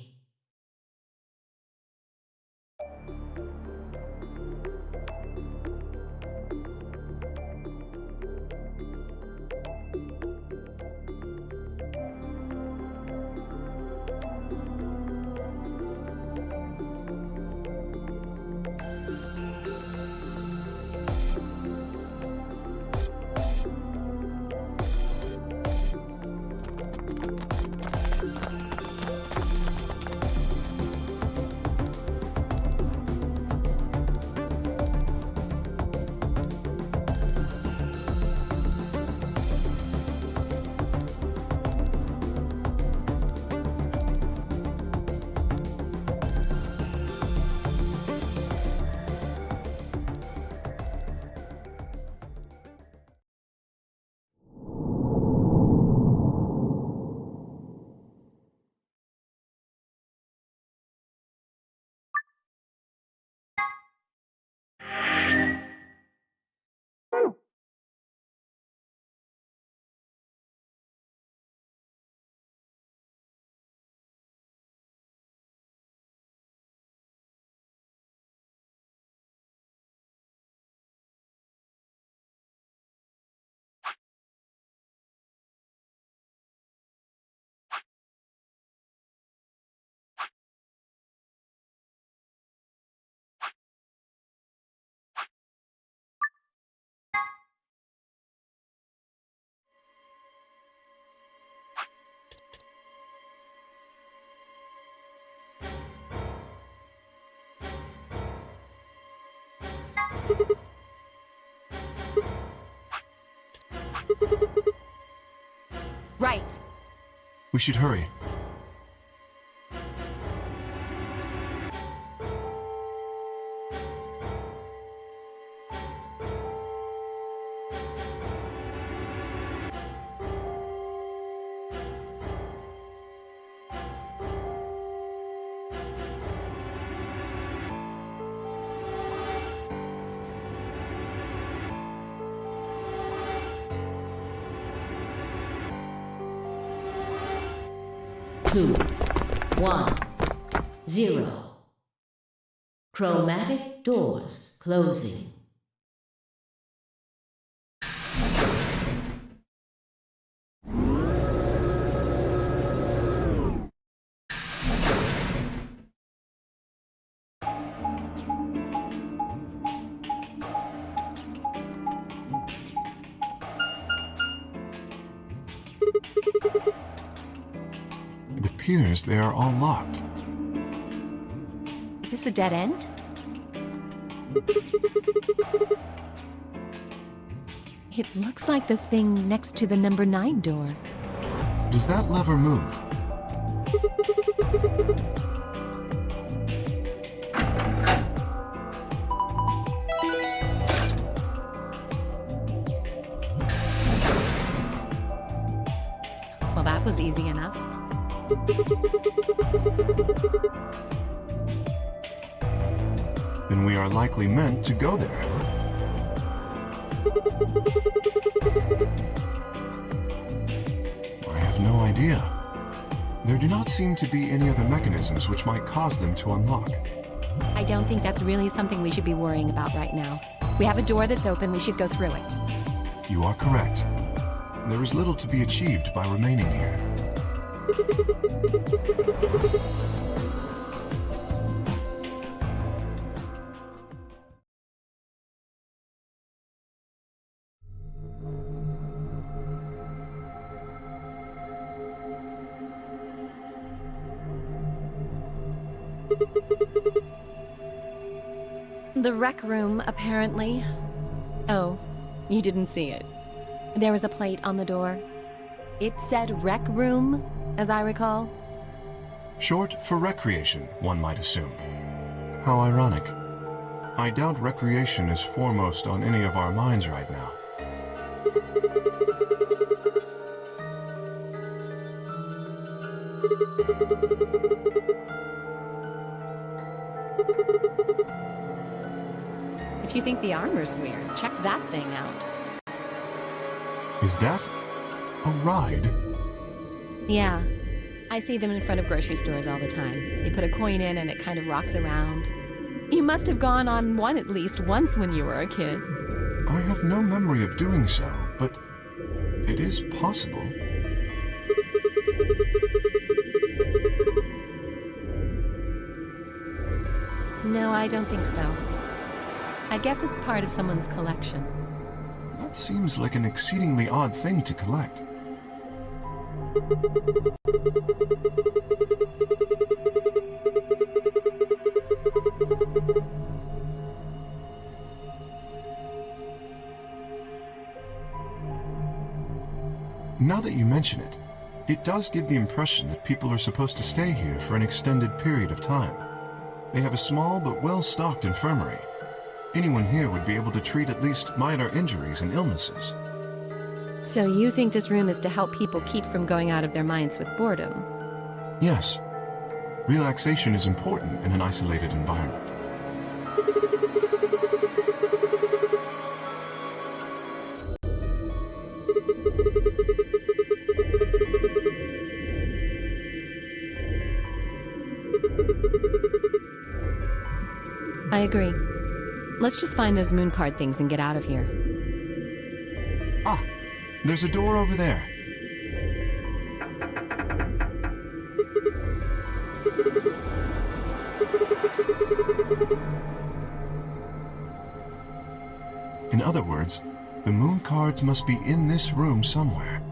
Right. We should hurry. Two, 1, 0. Chromatic doors closing. It appears they are all locked. Is this the dead end? It looks like the thing next to the number 9 door. Does that lever move? Well, that was easy enough. Then we are likely meant to go there. I have no idea. There do not seem to be any other mechanisms which might cause them to unlock. I don't think that's really something we should be worrying about right now. We have a door that's open, we should go through it. You are correct. There is little to be achieved by remaining here. The rec room, apparently. Oh, you didn't see it. There was a plate on the door. It said rec room, as I recall. Short for recreation, one might assume. How ironic. I doubt recreation is foremost on any of our minds right now. If you think the armor's weird, check that thing out. Is that a ride? Yeah. I see them in front of grocery stores all the time. You put a coin in and it kind of rocks around. You must have gone on one at least once when you were a kid. I have no memory of doing so, but it is possible. No, I don't think so. I guess it's part of someone's collection. That seems like an exceedingly odd thing to collect. Now that you mention it, it does give the impression that people are supposed to stay here for an extended period of time. They have a small but well-stocked infirmary. Anyone here would be able to treat at least minor injuries and illnesses. So you think this room is to help people keep from going out of their minds with boredom? Yes. Relaxation is important in an isolated environment. I agree. Let's just find those moon card things and get out of here. Ah, there's a door over there. In other words, the moon cards must be in this room somewhere.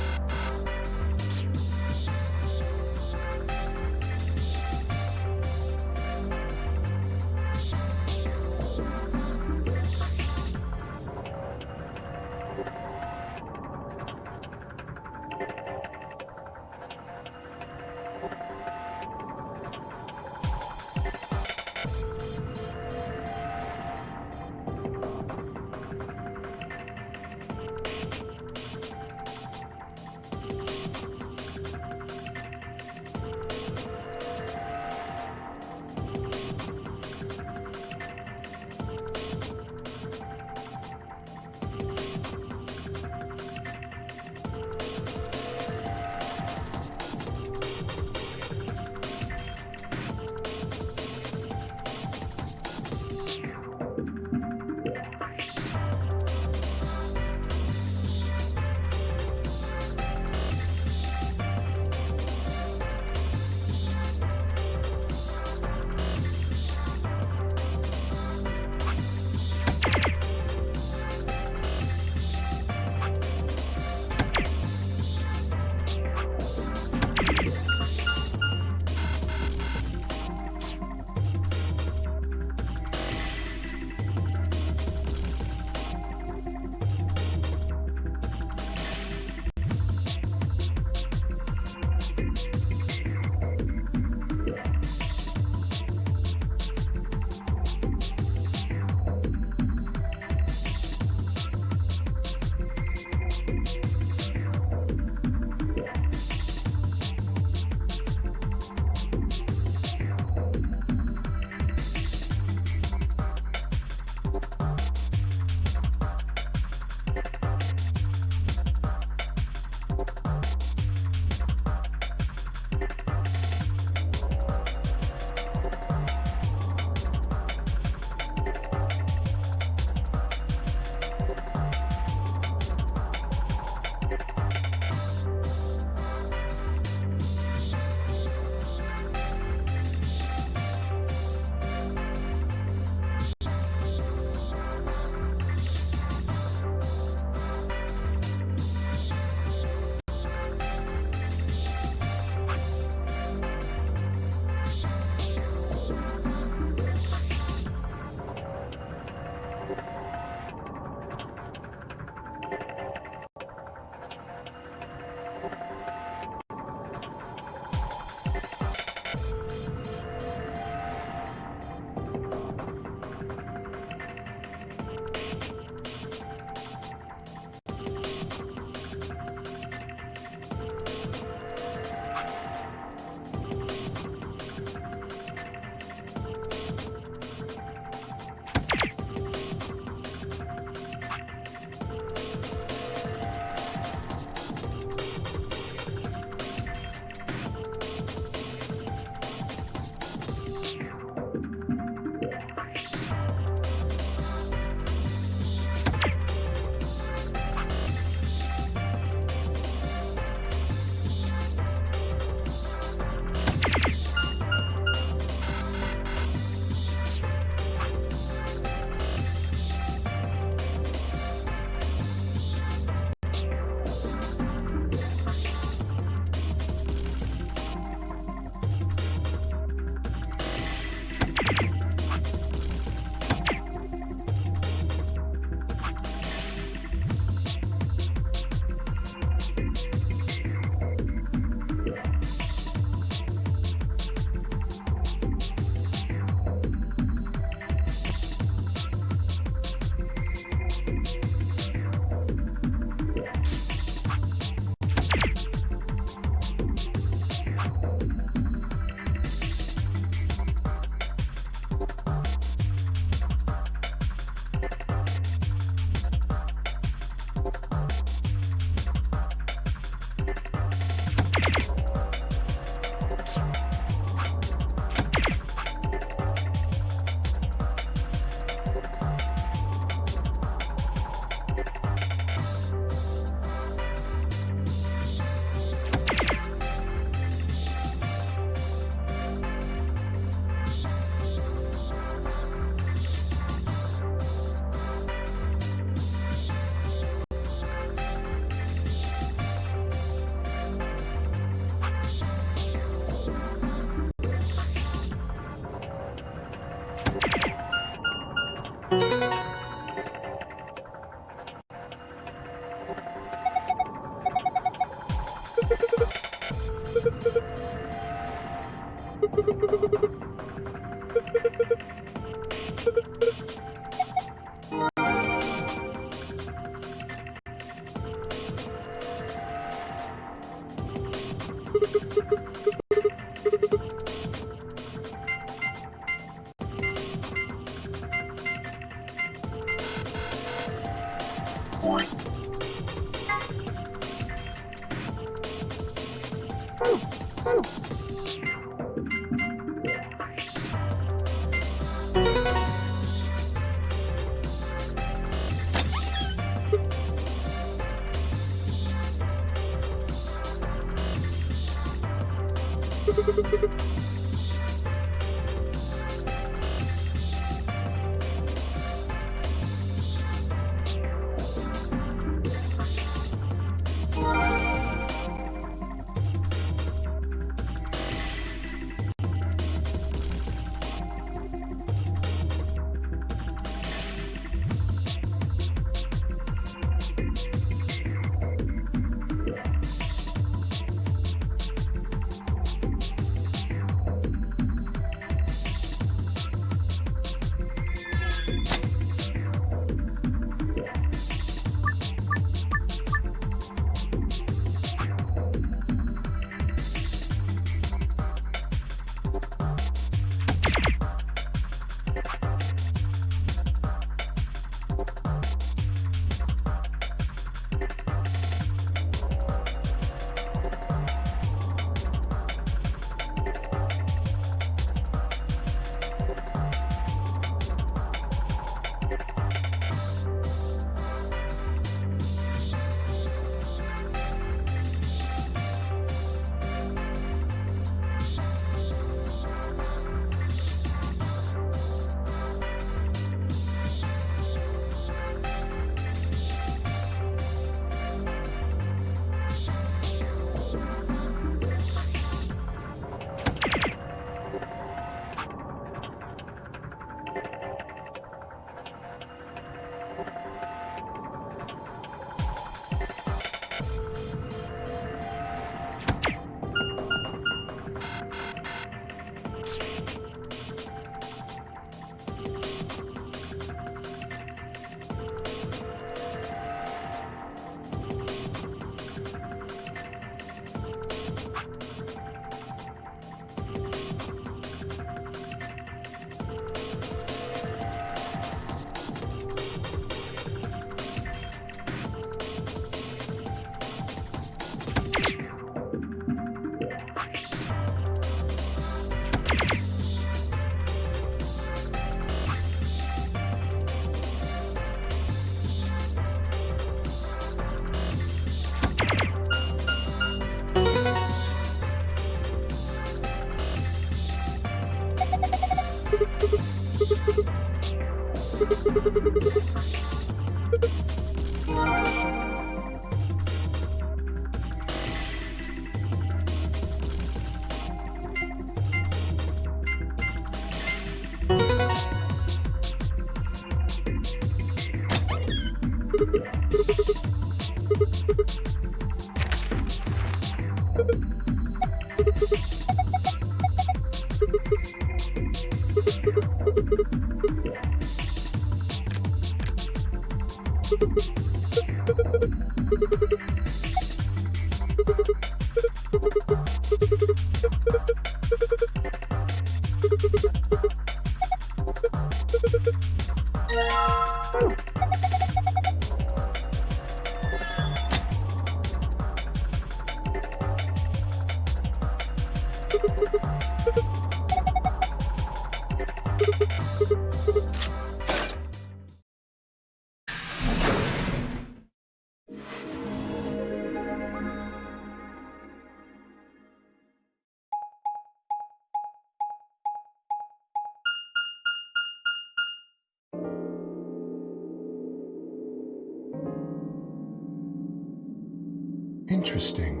Interesting.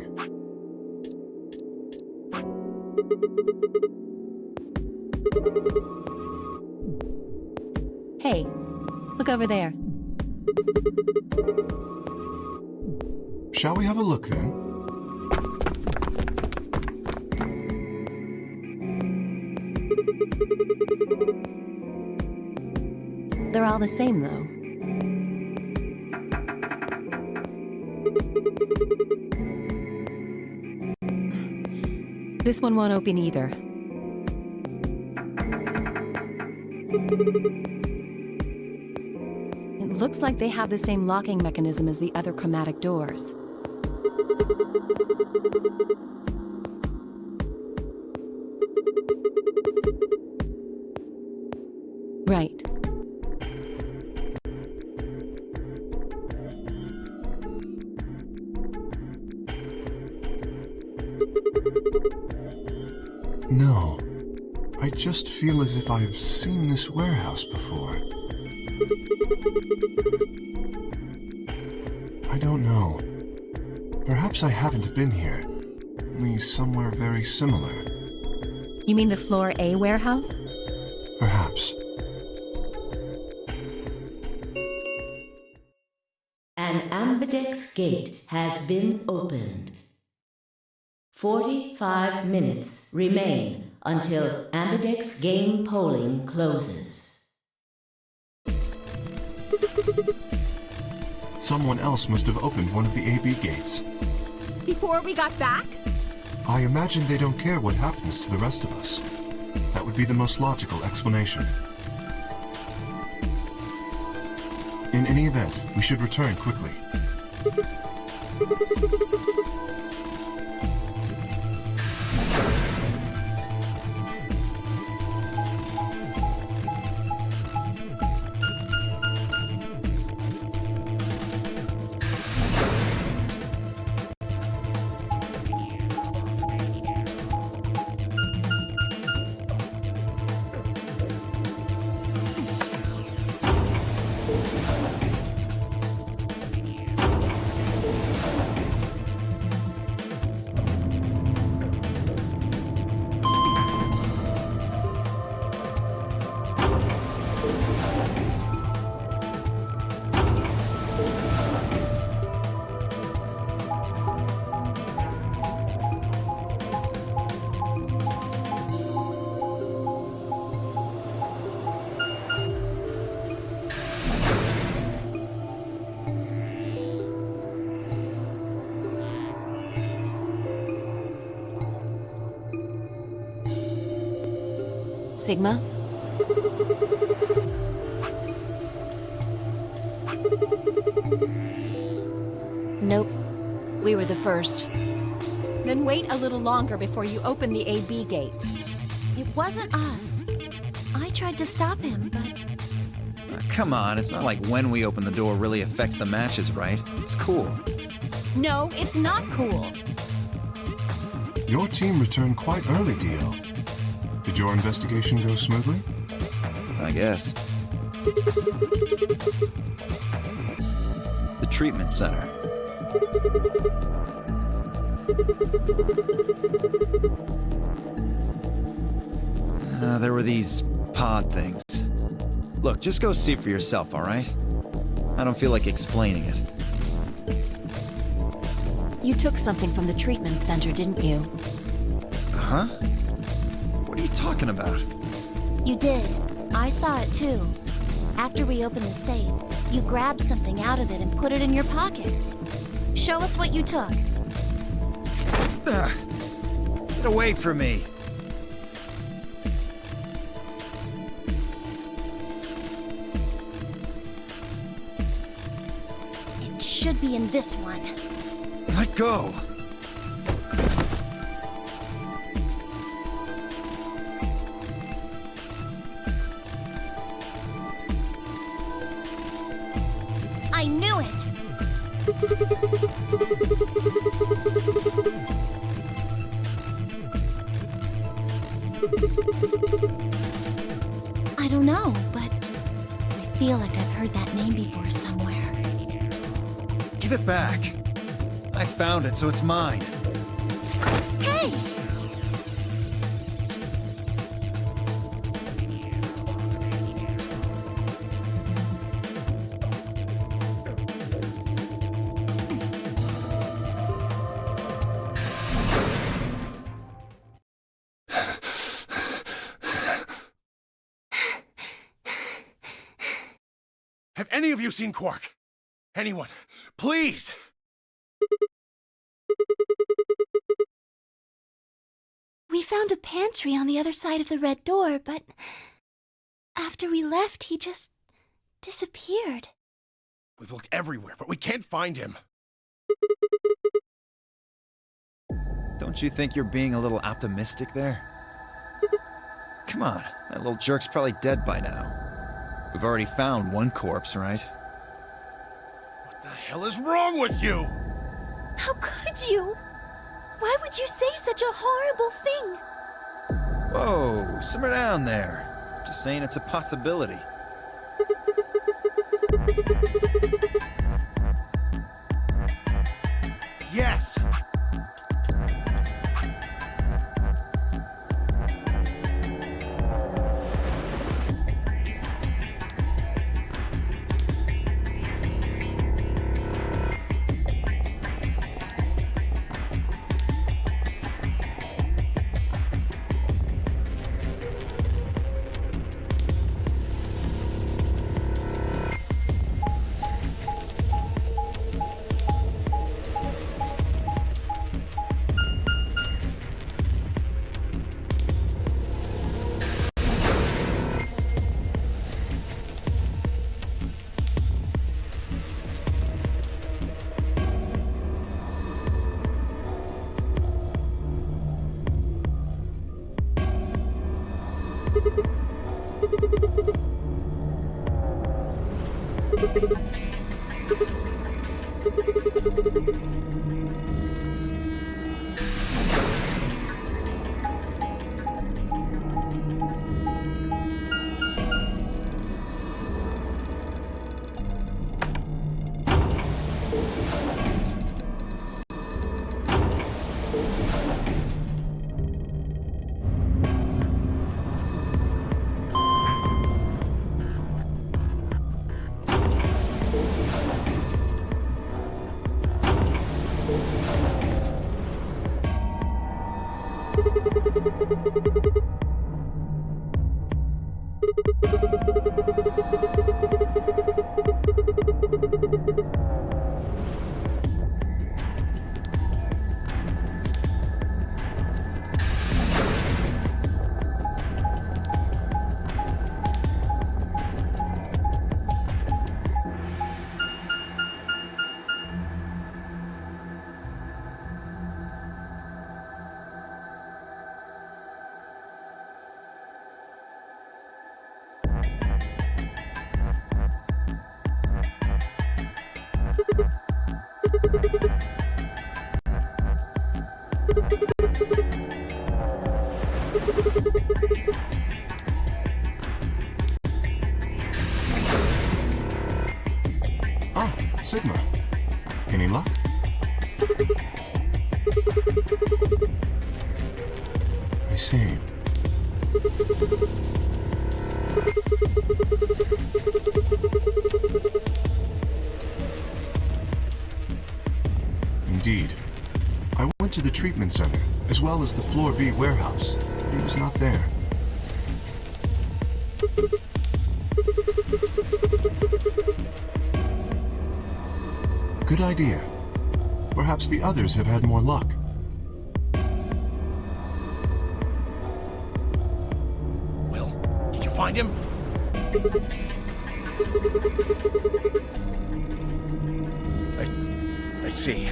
Hey, look over there. Shall we have a look then? They're all the same, though. This one won't open either. It looks like they have the same locking mechanism as the other chromatic doors. Right. No. I just feel as if I've seen this warehouse before. I don't know. Perhaps I haven't been here, only somewhere very similar. You mean the Floor A warehouse? Perhaps. An ambidex gate has been opened. 45 minutes remain until ambidex game polling closes. Someone else must have opened one of the AB gates. Before we got back? I imagine they don't care what happens to the rest of us. That would be the most logical explanation. In any event, we should return quickly. Sigma? Nope. We were the first. Then wait a little longer before you open the AB gate. It wasn't us. I tried to stop him, but Come on, it's not like when we open the door really affects the matches, right? It's cool. No, it's not cool. Your team returned quite early, Dio. Did your investigation go smoothly? I guess. The treatment center. There were these pod things. Look, just go see for yourself, all right? I don't feel like explaining it. You took something from the treatment center, didn't you? Huh? What are you talking about? you did. I saw it too. After we opened the safe, you grabbed something out of it and put it in your pocket. Show us what you took. Get away from me! It should be in this one. Let go! I knew it! I don't know, but I feel like I've heard that name before somewhere. Give it back! I found it, so it's mine. Hey! Have any of you seen Quark? Anyone? Please! We found a pantry on the other side of the red door, but after we left, he just disappeared. We've looked everywhere, but we can't find him. Don't you think you're being a little optimistic there? Come on, that little jerk's probably dead by now. We've already found one corpse, right? What the hell is wrong with you? How could you? Why would you say such a horrible thing? Whoa, simmer down there. Just saying it's a possibility. Yes! Ah, Sigma. Any luck? I see. Indeed. I went to the treatment center, as well as the Floor B warehouse, but he was not there. Good idea. Perhaps the others have had more luck. Will, did you find him? I see.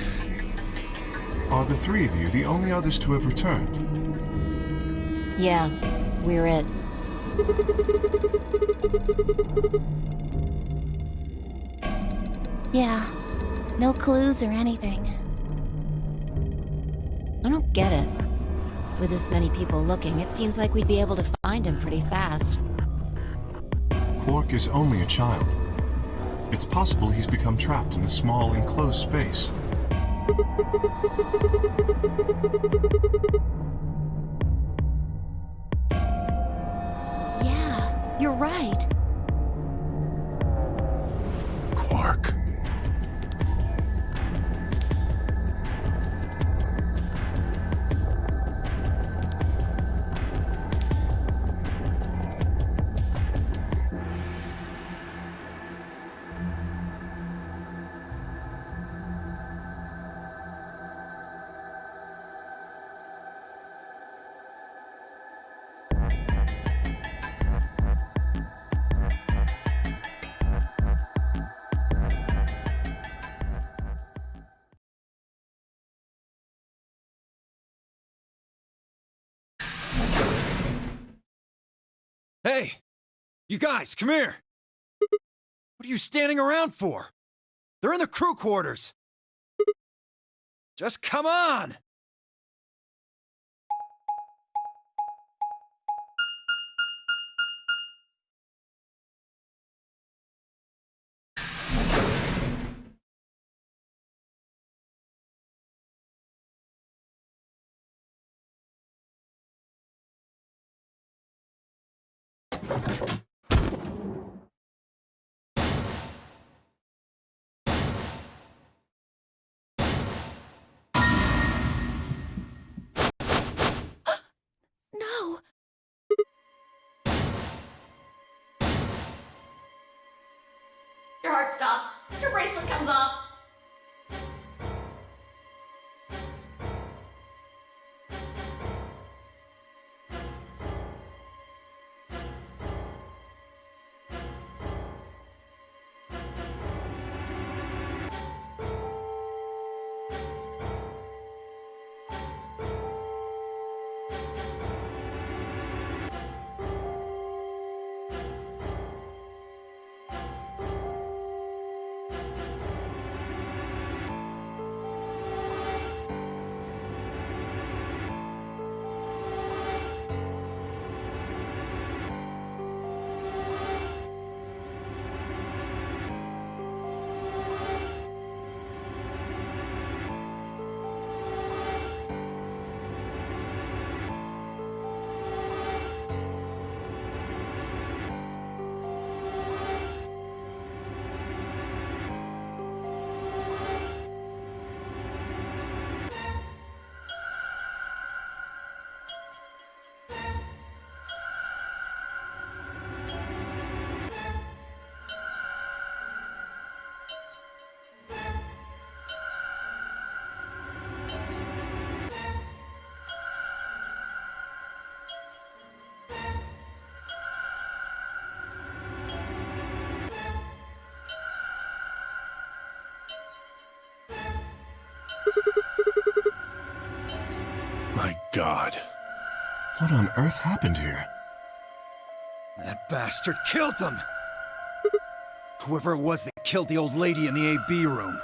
Are the three of you the only others to have returned? Yeah, we're it. Yeah, no clues or anything. I don't get it. With this many people looking, it seems like we'd be able to find him pretty fast. Quark is only a child. It's possible he's become trapped in a small, enclosed space. Yeah, you're right. Quark. Hey! You guys, come here! What are you standing around for? They're in the crew quarters! Just come on! No! Your heart stops. Your bracelet comes off. My God. What on earth happened here? That bastard killed them! Whoever it was that killed the old lady in the AB room.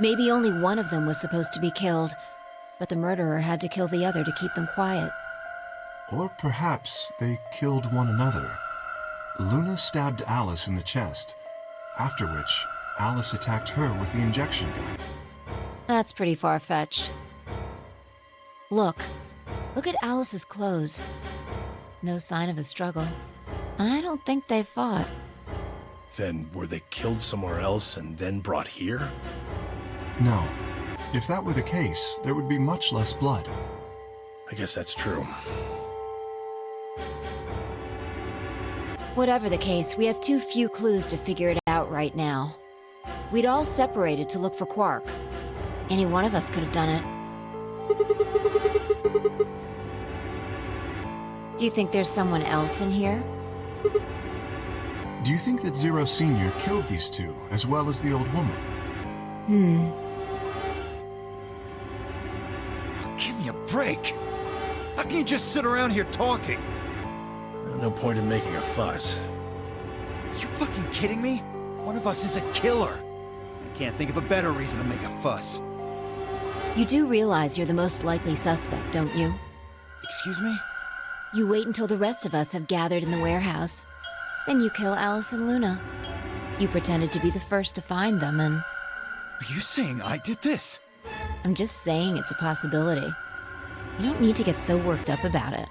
Maybe only one of them was supposed to be killed, but the murderer had to kill the other to keep them quiet. Or perhaps they killed one another. Luna stabbed Alice in the chest, after which Alice attacked her with the injection gun. That's pretty far-fetched. Look at Alice's clothes. No sign of a struggle. I don't think they fought. Then were they killed somewhere else and then brought here? No. If that were the case, there would be much less blood. I guess that's true. Whatever the case, we have too few clues to figure it out right now. We'd all separated to look for Quark. Any one of us could have done it. Do you think there's someone else in here? Do you think that Zero Sr. killed these two, as well as the old woman? Give me a break! How can you just sit around here talking? No point in making a fuss. Are you fucking kidding me? One of us is a killer. I can't think of a better reason to make a fuss. You do realize you're the most likely suspect, don't you? Excuse me? You wait until the rest of us have gathered in the warehouse. Then you kill Alice and Luna. You pretended to be the first to find them, and... Are you saying I did this? I'm just saying it's a possibility. You don't need to get so worked up about it.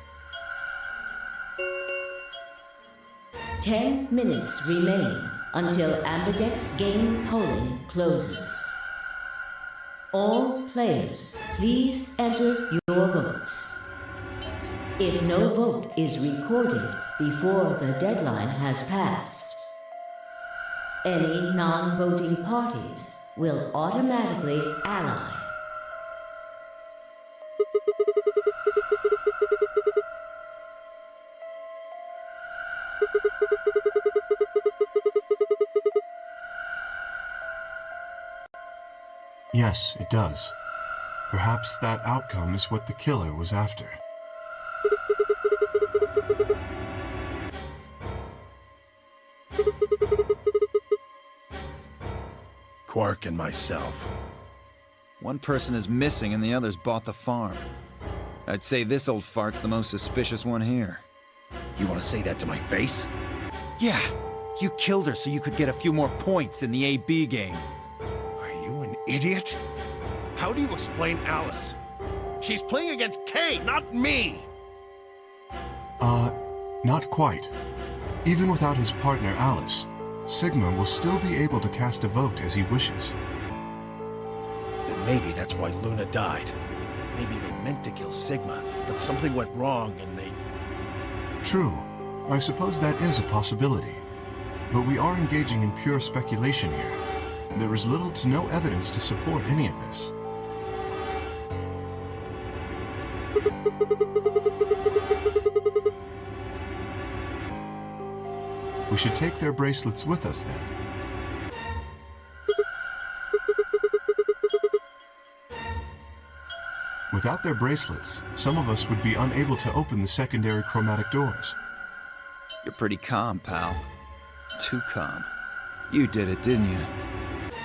10 minutes remain until Ambidex game polling closes. All players, please enter your votes. If no vote is recorded before the deadline has passed, any non-voting parties will automatically ally. Yes, it does. Perhaps that outcome is what the killer was after. Quark and myself. One person is missing and the others bought the farm. I'd say this old fart's the most suspicious one here. You want to say that to my face? Yeah, you killed her so you could get a few more points in the AB game. Are you an idiot? How do you explain Alice? She's playing against Kay, not me! Not quite. Even without his partner Alice, Sigma will still be able to cast a vote as he wishes. Then maybe that's why Luna died. Maybe they meant to kill Sigma, but something went wrong and they... True. I suppose that is a possibility. But we are engaging in pure speculation here. There is little to no evidence to support any of this. We should take their bracelets with us then. Without their bracelets, some of us would be unable to open the secondary chromatic doors. You're pretty calm, pal. Too calm. You did it, didn't you?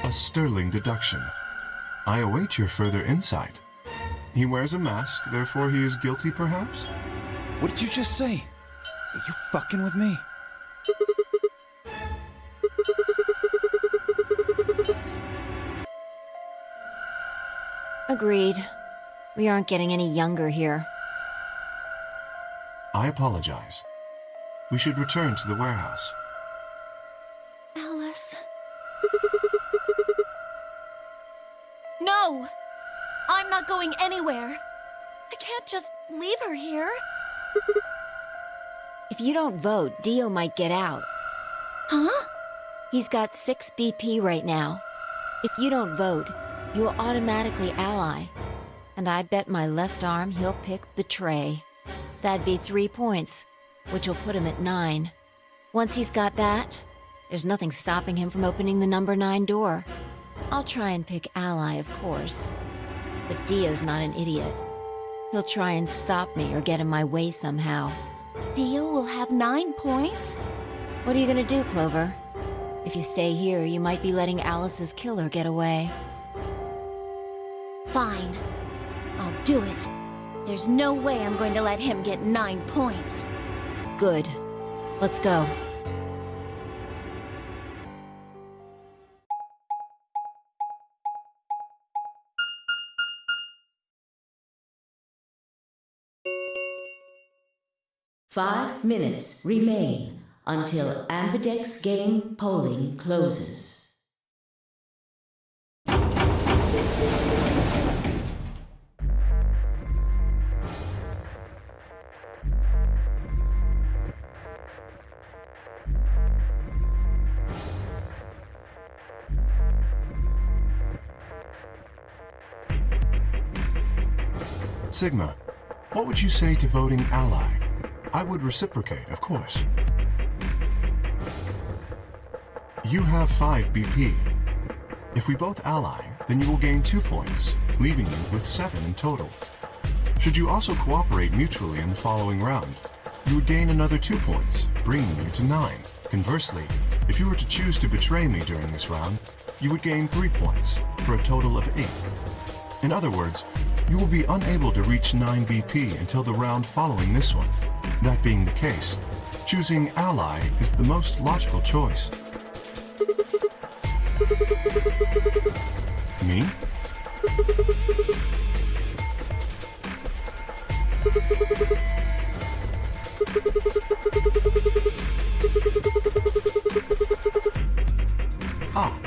A sterling deduction. I await your further insight. He wears a mask, therefore he is guilty, perhaps? What did you just say? Are you fucking with me? Agreed. We aren't getting any younger here. I apologize. We should return to the warehouse. Alice. No! I'm not going anywhere. I can't just leave her here. If you don't vote, Dio might get out. Huh? He's got 6 BP right now. If you don't vote, you will automatically ally. And I bet my left arm he'll pick Betray. That'd be 3 points, which will put him at 9. Once he's got that, there's nothing stopping him from opening the number 9 door. I'll try and pick Ally, of course. But Dio's not an idiot. He'll try and stop me or get in my way somehow. Dio will have 9 points? What are you gonna do, Clover? If you stay here, you might be letting Alice's killer get away. Fine. I'll do it. There's no way I'm going to let him get 9 points. Good. Let's go. Five minutes remain until Ambidex game polling closes. Sigma, what would you say to voting Ally? I would reciprocate, of course. You have 5 BP. If we both ally, then you will gain 2 points, leaving you with 7 in total. Should you also cooperate mutually in the following round, you would gain another 2 points, bringing you to 9. Conversely, if you were to choose to betray me during this round, you would gain 3 points, for a total of 8. In other words, you will be unable to reach 9 BP until the round following this one. That being the case, choosing Ally is the most logical choice. Me? Ah,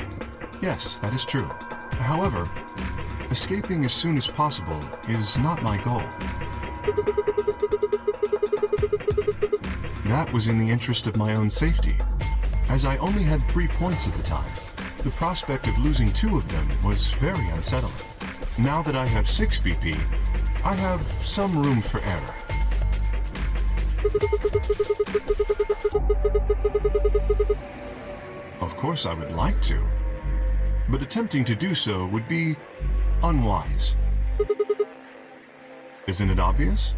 yes, that is true. However, escaping as soon as possible is not my goal. That was in the interest of my own safety. As I only had 3 points at the time, the prospect of losing 2 of them was very unsettling. Now that I have 6 BP, I have some room for error. Of course I would like to, but attempting to do so would be unwise. Isn't it obvious?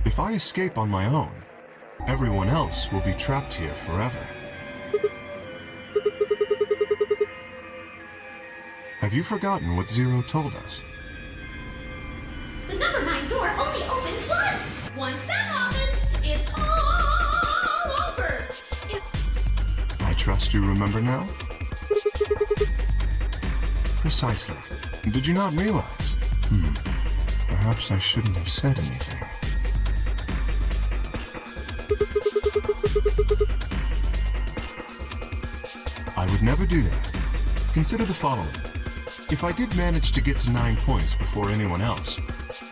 If I escape on my own, everyone else will be trapped here forever. Have you forgotten what Zero told us? The number 9 door only opens once! Once that happens, it's all over! I trust you remember now? Precisely. Did you not realize? Perhaps I shouldn't have said anything. I would never do that. Consider the following. If I did manage to get to 9 points before anyone else,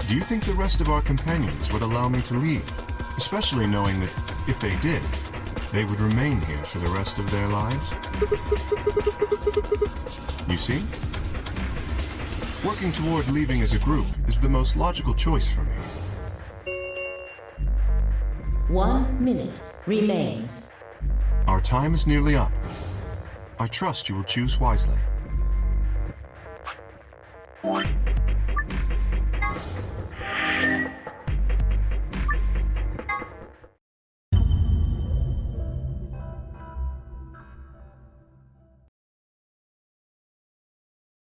do you think the rest of our companions would allow me to leave? Especially knowing that, if they did, they would remain here for the rest of their lives? You see? Working toward leaving as a group is the most logical choice for me. 1 minute remains. Our time is nearly up. I trust you will choose wisely.